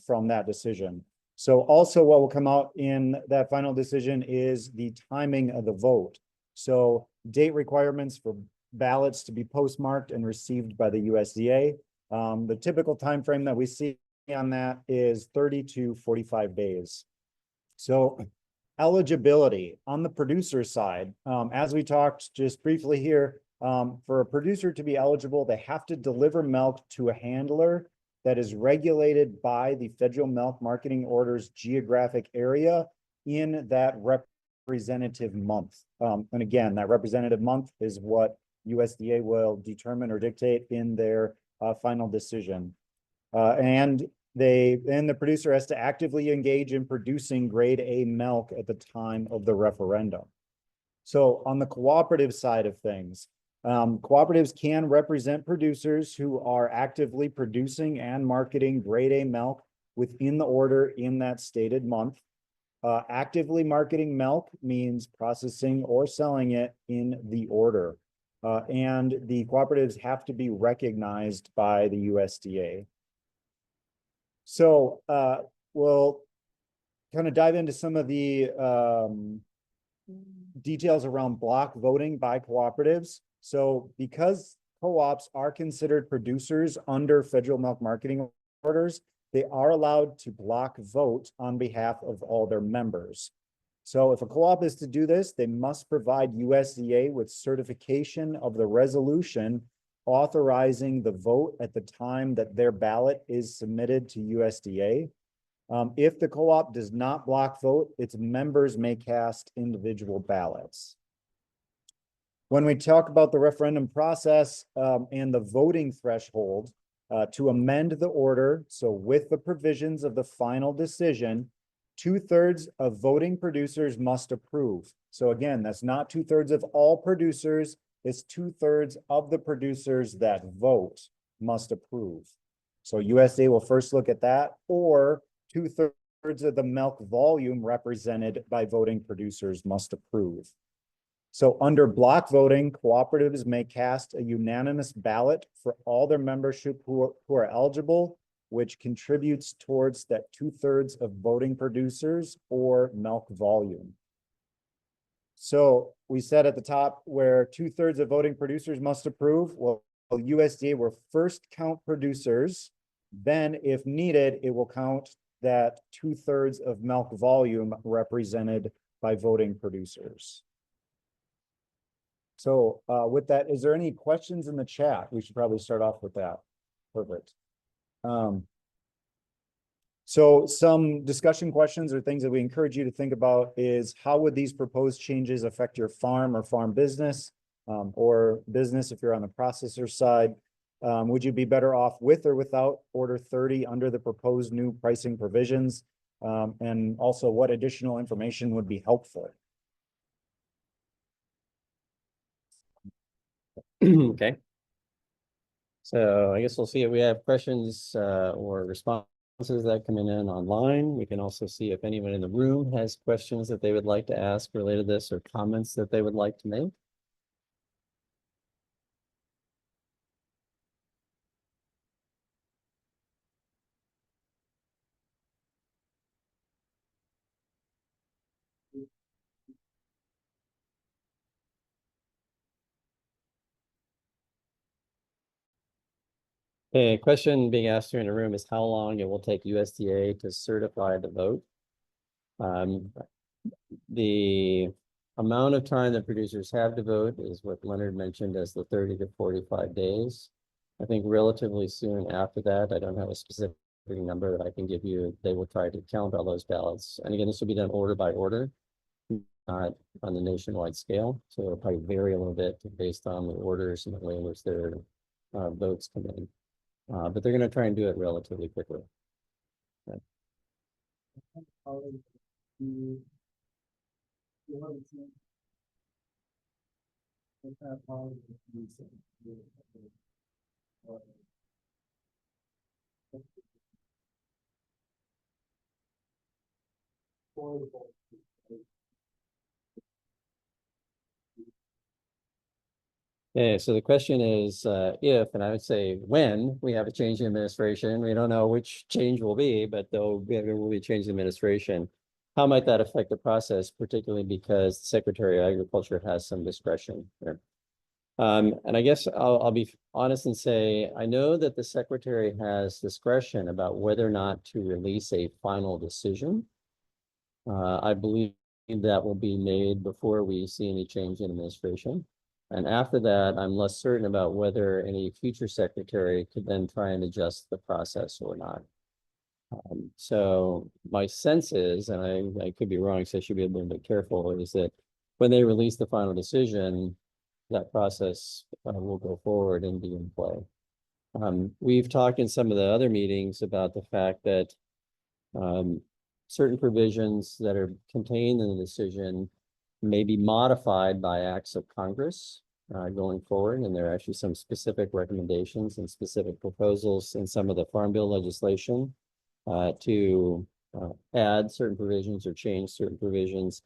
from that decision. So also what will come out in that final decision is the timing of the vote. So date requirements for ballots to be postmarked and received by the USDA. The typical time frame that we see on that is 30 to 45 days. So eligibility on the producer side, as we talked just briefly here, for a producer to be eligible, they have to deliver milk to a handler that is regulated by the Federal Milk Marketing Order's geographic area in that representative month. And again, that representative month is what USDA will determine or dictate in their final decision. And the producer has to actively engage in producing grade A milk at the time of the referendum. So on the cooperative side of things, cooperatives can represent producers who are actively producing and marketing grade A milk within the order in that stated month. Actively marketing milk means processing or selling it in the order. And the cooperatives have to be recognized by the USDA. So we'll kind of dive into some of the details around block voting by cooperatives. So because co-ops are considered producers under federal milk marketing orders, they are allowed to block vote on behalf of all their members. So if a co-op is to do this, they must provide USDA with certification of the resolution authorizing the vote at the time that their ballot is submitted to USDA. If the co-op does not block vote, its members may cast individual ballots. When we talk about the referendum process, and the voting threshold, to amend the order, so with the provisions of the final decision, 2/3 of voting producers must approve. So again, that's not 2/3 of all producers, it's 2/3 of the producers that vote must approve. So USDA will first look at that, or 2/3 of the milk volume represented by voting producers must approve. So under block voting, cooperatives may cast a unanimous ballot for all their membership who are eligible, which contributes towards that 2/3 of voting producers or milk volume. So we said at the top where 2/3 of voting producers must approve. Well, USDA will first count producers. Then if needed, it will count that 2/3 of milk volume represented by voting producers. So with that, is there any questions in the chat? We should probably start off with that. Perfect. So some discussion questions or things that we encourage you to think about is how would these proposed changes affect your farm or farm business, or business if you're on the processor side? Would you be better off with or without Order 30 under the proposed new pricing provisions? And also what additional information would be helpful? Okay. So I guess we'll see if we have questions or responses that come in online. We can also see if anyone in the room has questions that they would like to ask related to this or comments that they would like to make. A question being asked here in the room is how long it will take USDA to certify the vote. The amount of time that producers have to vote is what Leonard mentioned as the 30 to 45 days. I think relatively soon after that, I don't have a specific number that I can give you. They will try to count all those ballots. And again, this will be done order by order, not on the nationwide scale. So it'll probably vary a little bit based on the orders and the way in which their votes come in. But they're going to try and do it relatively quickly. Okay. Okay, so the question is if, and I would say when we have a change in administration, we don't know which change will be, but there will be a change in administration. How might that affect the process, particularly because the Secretary of Agriculture has some discretion there? And I guess I'll be honest and say, I know that the Secretary has discretion about whether or not to release a final decision. I believe that will be made before we see any change in administration. And after that, I'm less certain about whether any future secretary could then try and adjust the process or not. So my sense is, and I could be wrong, so I should be a little bit careful, is that when they release the final decision, that process will go forward and be in play. We've talked in some of the other meetings about the fact that certain provisions that are contained in the decision may be modified by acts of Congress going forward. And there are actually some specific recommendations and specific proposals in some of the Farm Bill legislation to add certain provisions or change certain provisions.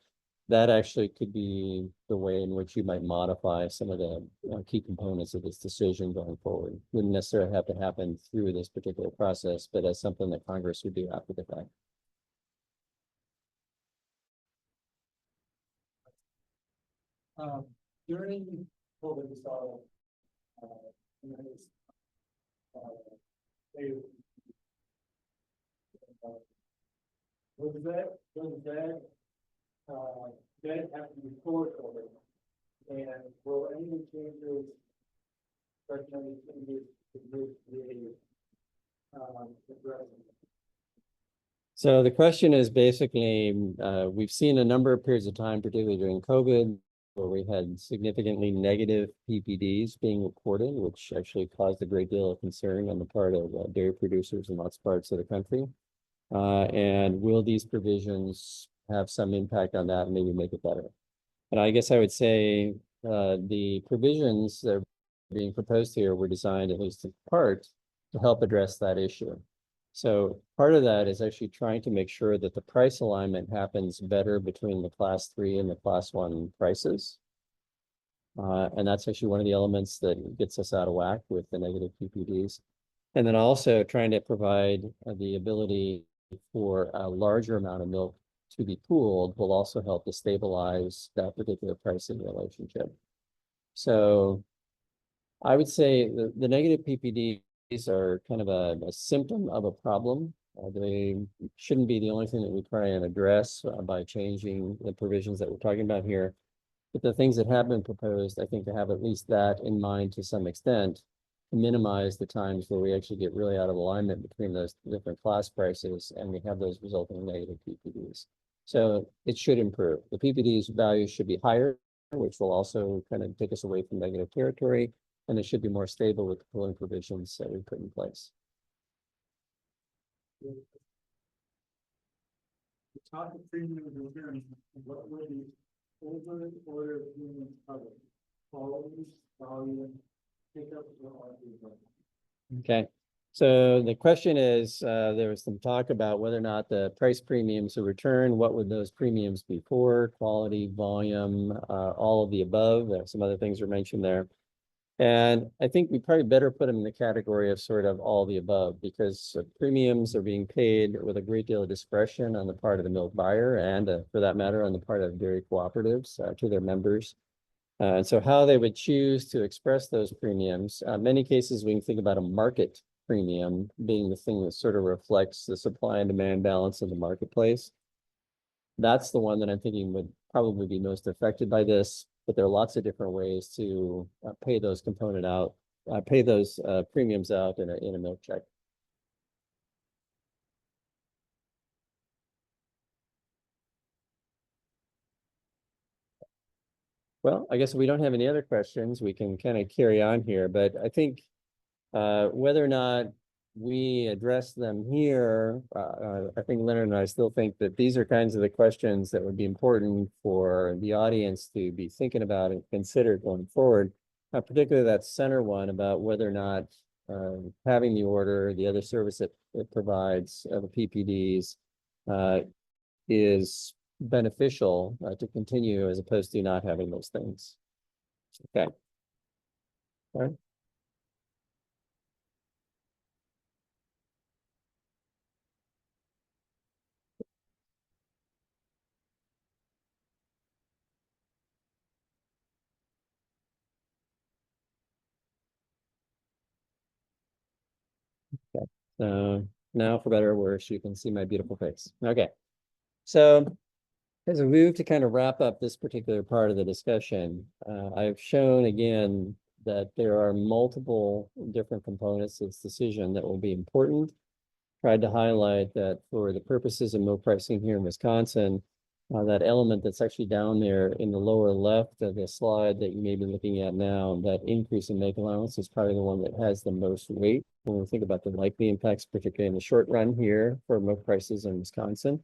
That actually could be the way in which you might modify some of the key components of this decision going forward. Wouldn't necessarily have to happen through this particular process, but as something that Congress would do after the fact. During COVID, we saw, that have to record over, and will any changes, especially changes to the address? So the question is basically, we've seen a number of periods of time, particularly during COVID, where we had significantly negative PPDs being reported, which actually caused a great deal of concern on the part of dairy producers in lots of parts of the country. And will these provisions have some impact on that and maybe make it better? And I guess I would say the provisions that are being proposed here were designed, at least in part, to help address that issue. So part of that is actually trying to make sure that the price alignment happens better between the class 3 and the class 1 prices. And that's actually one of the elements that gets us out of whack with the negative PPDs. And then also trying to provide the ability for a larger amount of milk to be pooled will also help to stabilize that particular pricing relationship. So I would say the negative PPDs are kind of a symptom of a problem. They shouldn't be the only thing that we try and address by changing the provisions that we're talking about here. But the things that have been proposed, I think, to have at least that in mind to some extent, to minimize the times where we actually get really out of alignment between those different class prices and we have those resulting negative PPDs. So it should improve. The PPD's values should be higher, which will also kind of take us away from negative territory, and it should be more stable with the pooling provisions that we put in place. The top of premium return, what would the over order premium cover? Quality, volume, pickup, or all the above? Okay, so the question is, there was some talk about whether or not the price premiums to return, what would those premiums be for? Quality, volume, all of the above. Some other things were mentioned there. And I think we probably better put them in the category of sort of all the above, because premiums are being paid with a great deal of discretion on the part of the milk buyer and for that matter, on the part of dairy cooperatives to their members. And so how they would choose to express those premiums, many cases we can think about a market premium being the thing that sort of reflects the supply and demand balance in the marketplace. That's the one that I'm thinking would probably be most affected by this, but there are lots of different ways to pay those premiums out in a milk check. Well, I guess if we don't have any other questions, we can kind of carry on here, but I think whether or not we address them here, I think Leonard and I still think that these are kinds of the questions that would be important for the audience to be thinking about and consider going forward, particularly that center one about whether or not having the order, the other service that it provides, the PPDs, is beneficial to continue as opposed to not having those things. Okay. All right. Okay. So now for better or worse, you can see my beautiful face. Okay. So as we move to kind of wrap up this particular part of the discussion, I've shown again that there are multiple different components of this decision that will be important. Tried to highlight that for the purposes of milk pricing here in Wisconsin, that element that's actually down there in the lower left of the slide that you may be looking at now, that increase in milk allowance is probably the one that has the most weight when we think about the likely impacts, particularly in the short run here for milk prices in Wisconsin.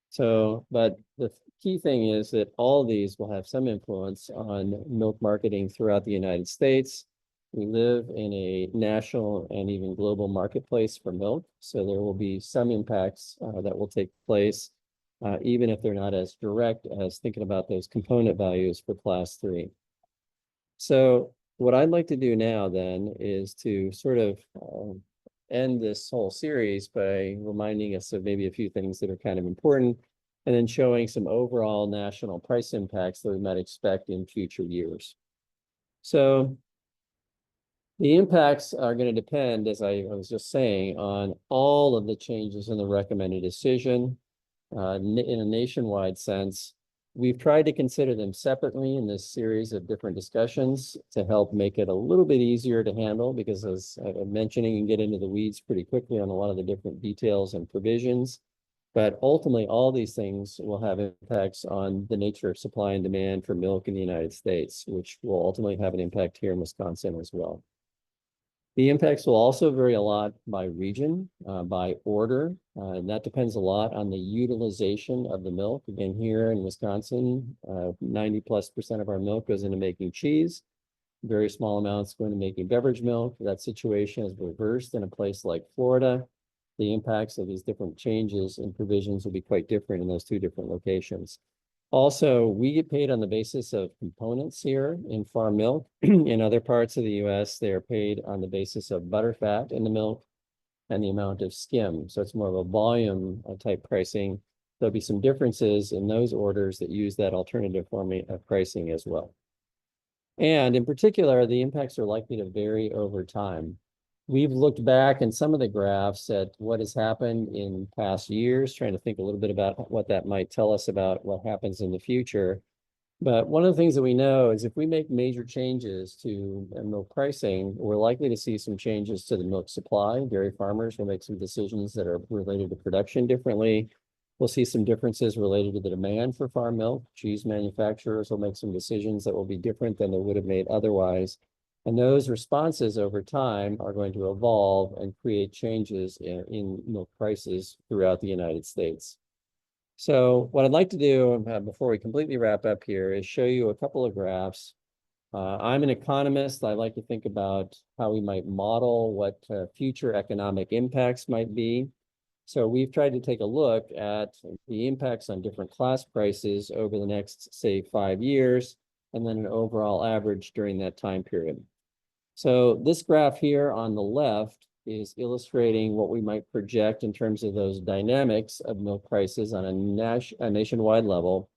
So, but the key thing is that all of these will have some influence on milk marketing throughout the United States. We live in a national and even global marketplace for milk, so there will be some impacts that will take place, even if they're not as direct as thinking about those component values for class 3. So what I'd like to do now then is to sort of end this whole series by reminding us of maybe a few things that are kind of important, and then showing some overall national price impacts that we might expect in future years. So the impacts are going to depend, as I was just saying, on all of the changes in the recommended decision in a nationwide sense. We've tried to consider them separately in this series of different discussions to help make it a little bit easier to handle, because as I'm mentioning, you can get into the weeds pretty quickly on a lot of the different details and provisions. But ultimately, all these things will have impacts on the nature of supply and demand for milk in the United States, which will ultimately have an impact here in Wisconsin as well. The impacts will also vary a lot by region, by order, and that depends a lot on the utilization of the milk. Again, here in Wisconsin, 90+% of our milk goes into making cheese. Very small amounts going to making beverage milk. That situation is reversed in a place like Florida. The impacts of these different changes and provisions will be quite different in those two different locations. Also, we get paid on the basis of components here in farm milk. In other parts of the US, they are paid on the basis of butterfat in the milk and the amount of skim. So it's more of a volume type pricing. There'll be some differences in those orders that use that alternative form of pricing as well. And in particular, the impacts are likely to vary over time. We've looked back in some of the graphs at what has happened in past years, trying to think a little bit about what that might tell us about what happens in the future. But one of the things that we know is if we make major changes to milk pricing, we're likely to see some changes to the milk supply. Dairy farmers will make some decisions that are related to production differently. We'll see some differences related to the demand for farm milk. Cheese manufacturers will make some decisions that will be different than they would have made otherwise. And those responses over time are going to evolve and create changes in milk prices throughout the United States. So what I'd like to do before we completely wrap up here is show you a couple of graphs. I'm an economist. I like to think about how we might model what future economic impacts might be. So we've tried to take a look at the impacts on different class prices over the next, say, 5 years, and then an overall average during that time period. So this graph here on the left is illustrating what we might project in terms of those dynamics of milk prices on a nationwide level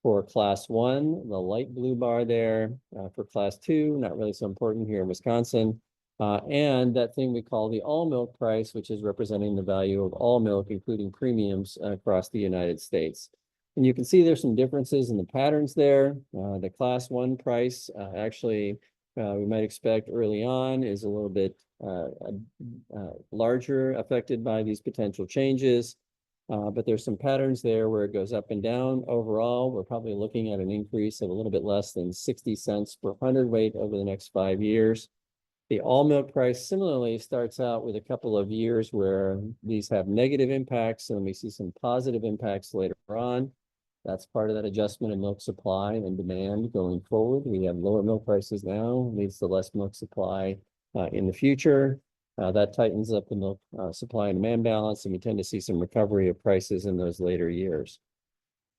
for class 1, the light blue bar there, for class 2, not really so important here in Wisconsin, and that thing we call the all milk price, which is representing the value of all milk, including premiums across the United States. And you can see there's some differences in the patterns there. The class 1 price actually we might expect early on is a little bit larger affected by these potential changes. But there's some patterns there where it goes up and down. Overall, we're probably looking at an increase of a little bit less than 60 cents per hundredweight over the next 5 years. The all milk price similarly starts out with a couple of years where these have negative impacts, and then we see some positive impacts later on. That's part of that adjustment in milk supply and demand going forward. We have lower milk prices now, leads to less milk supply in the future. That tightens up the milk supply and demand balance, and we tend to see some recovery of prices in those later years.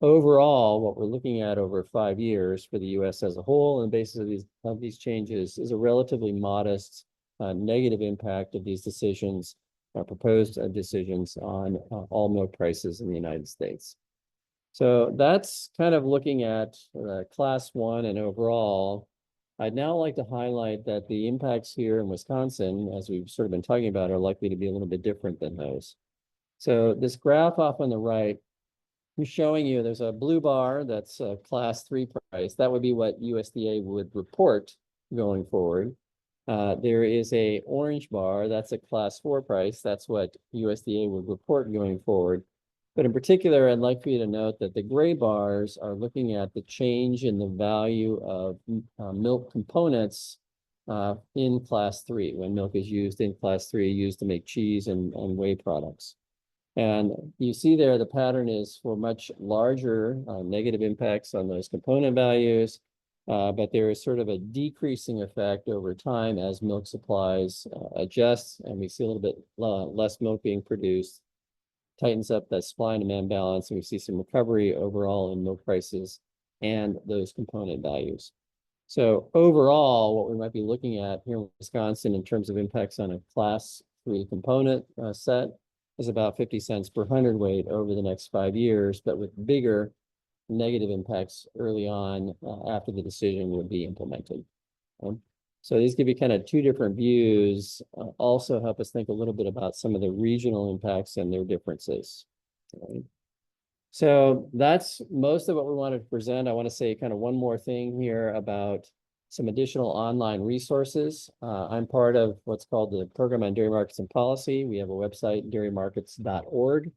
Overall, what we're looking at over 5 years for the U.S. as a whole, on the basis of these changes, is a relatively modest negative impact of these decisions, proposed decisions on all milk prices in the United States. So that's kind of looking at class 1 and overall. I'd now like to highlight that the impacts here in Wisconsin, as we've sort of been talking about, are likely to be a little bit different than those. So this graph off on the right is showing you there's a blue bar that's a class 3 price. That would be what USDA would report going forward. There is a orange bar, that's a class 4 price. That's what USDA would report going forward. But in particular, I'd like for you to note that the gray bars are looking at the change in the value of milk components in class 3, when milk is used in class 3, used to make cheese and whey products. And you see there, the pattern is for much larger negative impacts on those component values, but there is sort of a decreasing effect over time as milk supplies adjust, and we see a little bit less milk being produced. Tightens up that supply and demand balance, and we see some recovery overall in milk prices and those component values. So overall, what we might be looking at here in Wisconsin in terms of impacts on a class 3 component set is about 50 cents per hundredweight over the next 5 years, but with bigger negative impacts early on after the decision would be implemented. So these give you kind of 2 different views, also help us think a little bit about some of the regional impacts and their differences. Right? So that's most of what we wanted to present. I want to say kind of one more thing here about some additional online resources. I'm part of what's called the Program on Dairy Markets and Policy. We have a website, dairymarkets.org.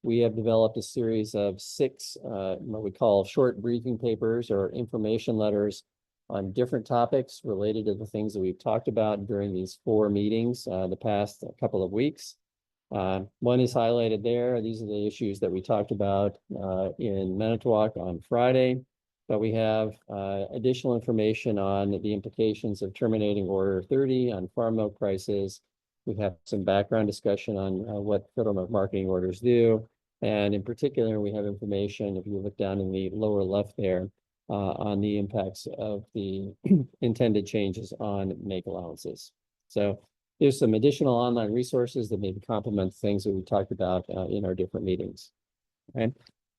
we have developed a series of 6, what we call short briefing papers or information letters on different topics related to the things that we've talked about during these 4 meetings, the past couple of weeks. One is highlighted there. These are the issues that we talked about in Manitowoc on Friday. But we have additional information on the implications of terminating Order 30 on farm milk prices. We have some background discussion on what federal milk marketing orders do. And in particular, we have information, if you look down in the lower left there, on the impacts of the intended changes on make allowances. So there's some additional online resources that maybe complement things that we talked about in our different meetings. Okay.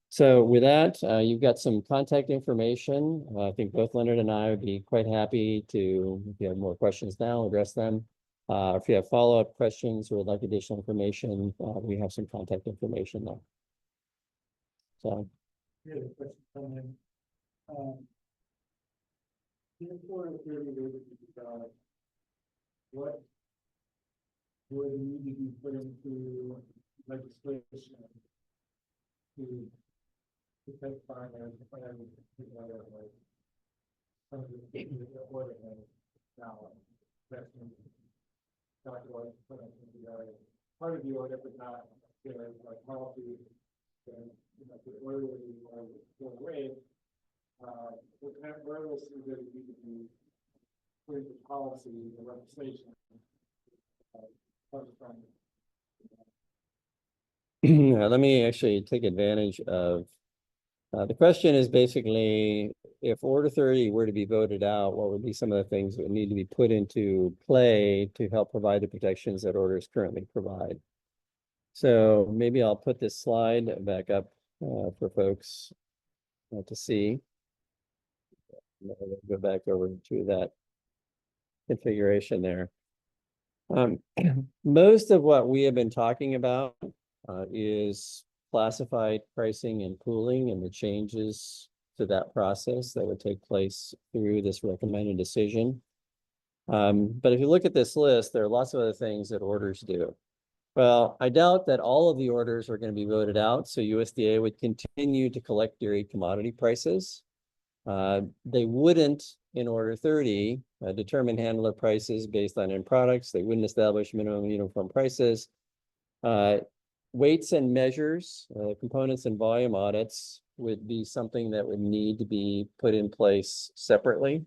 So with that, you've got some contact information. I think both Leonard and I would be quite happy to, if you have more questions now, address them. If you have follow-up questions or would like additional information, we have some contact information there. So. Here's a question coming in. In Order 30, what would need to be put into legislation to protect farmers and whatever, like some of the things that are organized now, that's not what put them together. Part of the order, but not like policy, and the order would be go away. Where else is there to be put into policy, the legislation? Let me actually take advantage of the question is basically, if Order 30 were to be voted out, what would be some of the things that would need to be put into play to help provide the protections that orders currently provide? So maybe I'll put this slide back up for folks to see. Go back over to that configuration there. Most of what we have been talking about is classified pricing and pooling and the changes to that process that would take place through this recommended decision. But if you look at this list, there are lots of other things that orders do. Well, I doubt that all of the orders are going to be voted out, so USDA would continue to collect dairy commodity prices. They wouldn't, in Order 30, determine handler prices based on end products. They wouldn't establish minimum uniform prices. Weights and measures, components and volume audits would be something that would need to be put in place separately.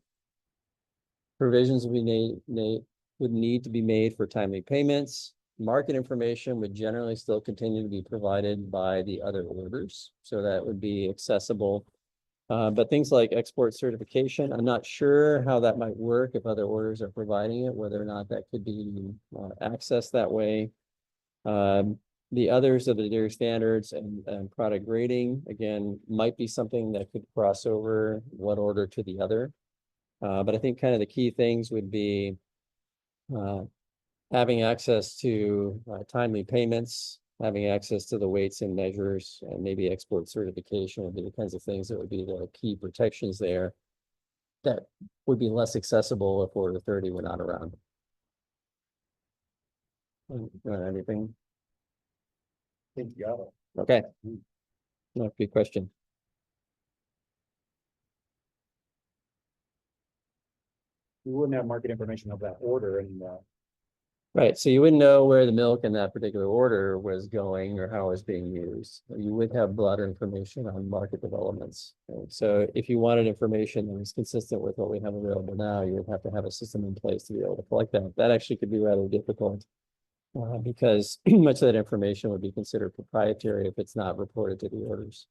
Provisions would need to be made for timely payments. Market information would generally still continue to be provided by the other orders, so that would be accessible. But things like export certification, I'm not sure how that might work if other orders are providing it, whether or not that could be accessed that way. The others of the dairy standards and product grading, again, might be something that could cross over one order to the other. But I think kind of the key things would be having access to timely payments, having access to the weights and measures, and maybe export certification would be the kinds of things that would be the key protections there that would be less accessible if Order 30 were not around. Anything? I think you got it. Okay. No, good question. We wouldn't have market information of that order and Right, so you wouldn't know where the milk in that particular order was going or how it's being used. You would have broader information on market developments. Right? So if you wanted information that was consistent with what we have available now, you would have to have a system in place to be able to collect that. That actually could be rather difficult because much of that information would be considered proprietary if it's not reported to the orders.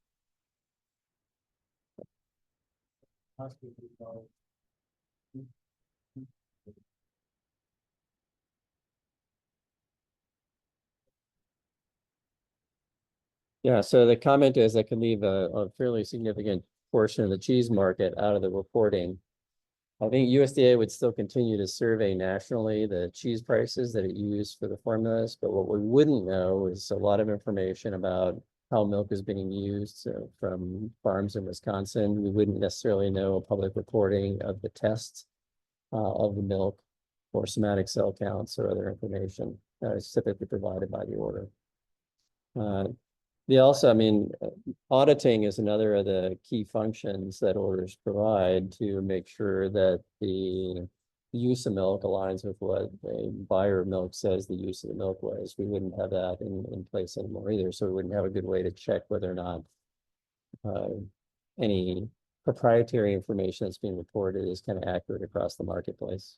Yeah, so the comment is that can leave a fairly significant portion of the cheese market out of the reporting. I think USDA would still continue to survey nationally the cheese prices that it used for the formulas, but what we wouldn't know is a lot of information about how milk is being used from farms in Wisconsin. We wouldn't necessarily know public reporting of the tests of the milk or somatic cell counts or other information that is typically provided by the order. Yeah, also, I mean, auditing is another of the key functions that orders provide to make sure that the use of milk aligns with what a buyer of milk says the use of the milk was. We wouldn't have that in place anymore either, so we wouldn't have a good way to check whether or not any proprietary information that's being reported is kind of accurate across the marketplace.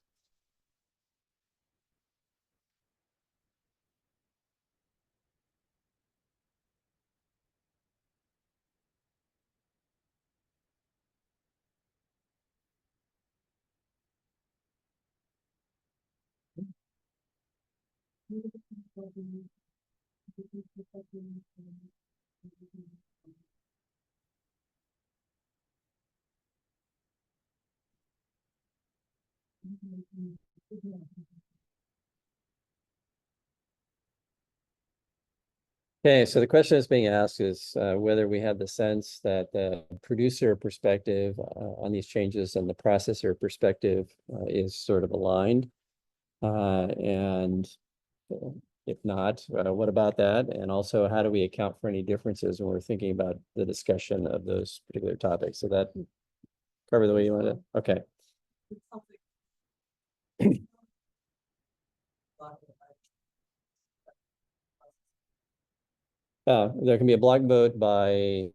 Okay, so the question that's being asked is whether we have the sense that the producer perspective on these changes and the processor perspective is sort of aligned. And if not, what about that? And also, how do we account for any differences when we're thinking about the discussion of those particular topics? So that cover the way you want to, okay. There can be a block vote by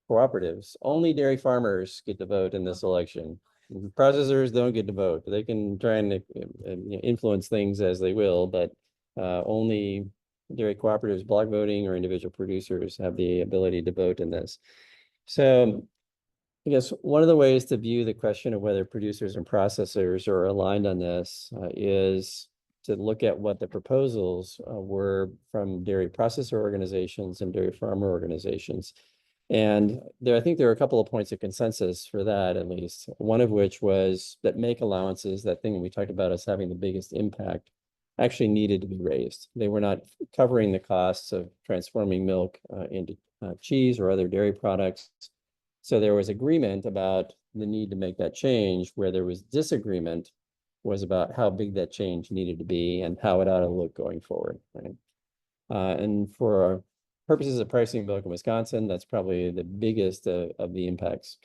cooperatives. Only dairy farmers get to vote in this election. Processors don't get to vote. They can try and influence things as they will, but only dairy cooperatives, block voting, or individual producers have the ability to vote in this. So I guess one of the ways to view the question of whether producers and processors are aligned on this is to look at what the proposals were from dairy processor organizations and dairy farmer organizations. And I think there are a couple of points of consensus for that, at least. One of which was that make allowances, that thing we talked about as having the biggest impact, actually needed to be raised. They were not covering the costs of transforming milk into cheese or other dairy products. So there was agreement about the need to make that change. Where there was disagreement was about how big that change needed to be and how it ought to look going forward, right? And for purposes of pricing milk in Wisconsin, that's probably the biggest of the impacts.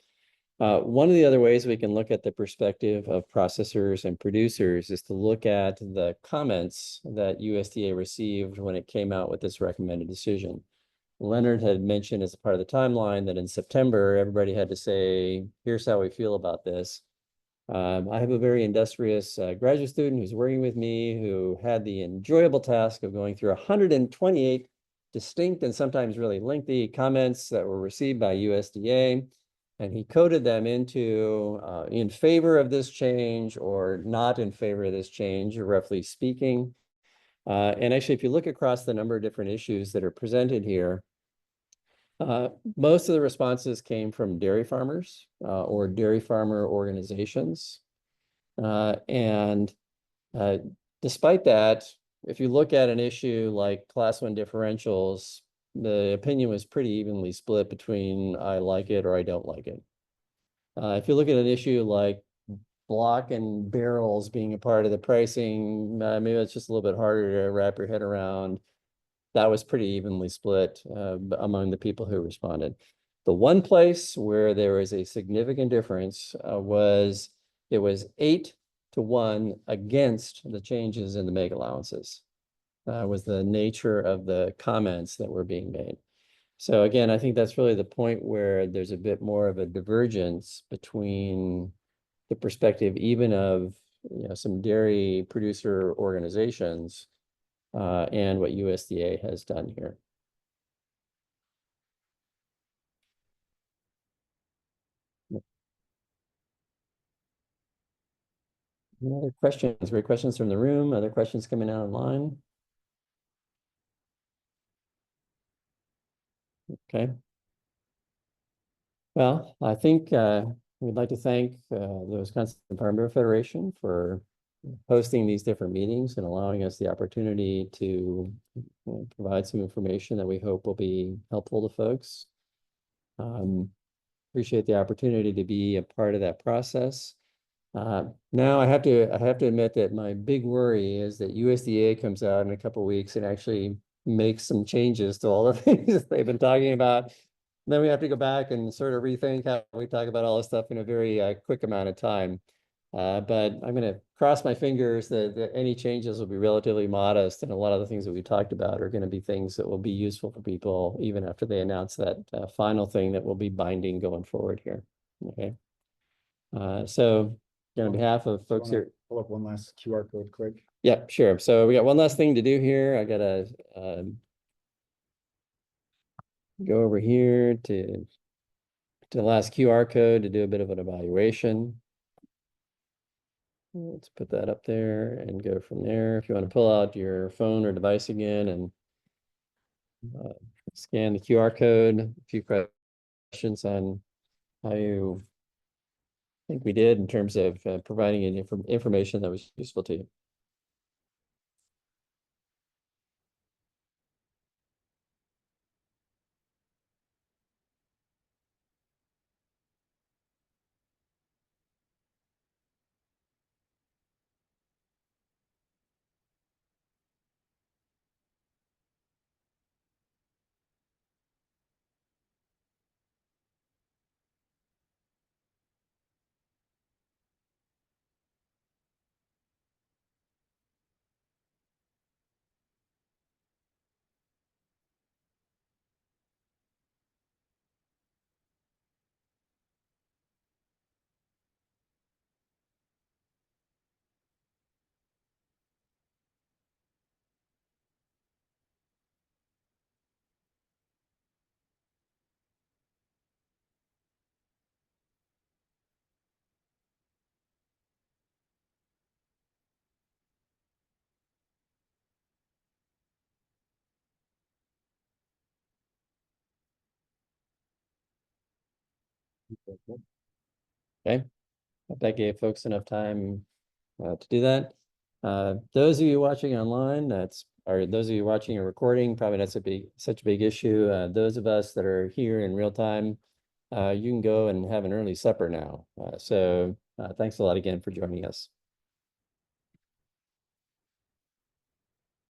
One of the other ways we can look at the perspective of processors and producers is to look at the comments that USDA received when it came out with this recommended decision. Leonard had mentioned as a part of the timeline that in September, everybody had to say, here's how we feel about this. I have a very industrious graduate student who's working with me who had the enjoyable task of going through 128 distinct and sometimes really lengthy comments that were received by USDA. And he coded them into in favor of this change or not in favor of this change, roughly speaking. And actually, if you look across the number of different issues that are presented here, most of the responses came from dairy farmers or dairy farmer organizations. And despite that, if you look at an issue like Class 1 differentials, the opinion was pretty evenly split between I like it or I don't like it. If you look at an issue like block and barrels being a part of the pricing, maybe it's just a little bit harder to wrap your head around. That was pretty evenly split among the people who responded. The one place where there was a significant difference was it was 8-1 against the changes in the make allowances. Was the nature of the comments that were being made. So again, I think that's really the point where there's a bit more of a divergence between the perspective even of some dairy producer organizations and what USDA has done here. Any other questions? Great questions from the room. Other questions coming out online? Okay. Well, I think we'd like to thank the Wisconsin Farm Federation for hosting these different meetings and allowing us the opportunity to provide some information that we hope will be helpful to folks. Appreciate the opportunity to be a part of that process. Now I have to admit that my big worry is that USDA comes out in a couple of weeks and actually make some changes to all the things they've been talking about. Then we have to go back and sort of rethink how we talk about all this stuff in a very quick amount of time. But I'm going to cross my fingers that any changes will be relatively modest, and a lot of the things that we talked about are going to be things that will be useful for people even after they announce that final thing that will be binding going forward here. Okay. So on behalf of folks Wanna here. Pull up one last QR code quick. Yeah, sure. So we got one last thing to do here. I gotta go over here to the last QR code to do a bit of an evaluation. Let's put that up there and go from there. If you want to pull out your phone or device again and scan the QR code, a few questions on how you think we did in terms of providing any information that was useful to you. Okay, hope that gave folks enough time to do that. Those of you watching online, or those of you watching a recording, probably not such a big issue. Those of us that are here in real time, you can go and have an early supper now. So thanks a lot again for joining us.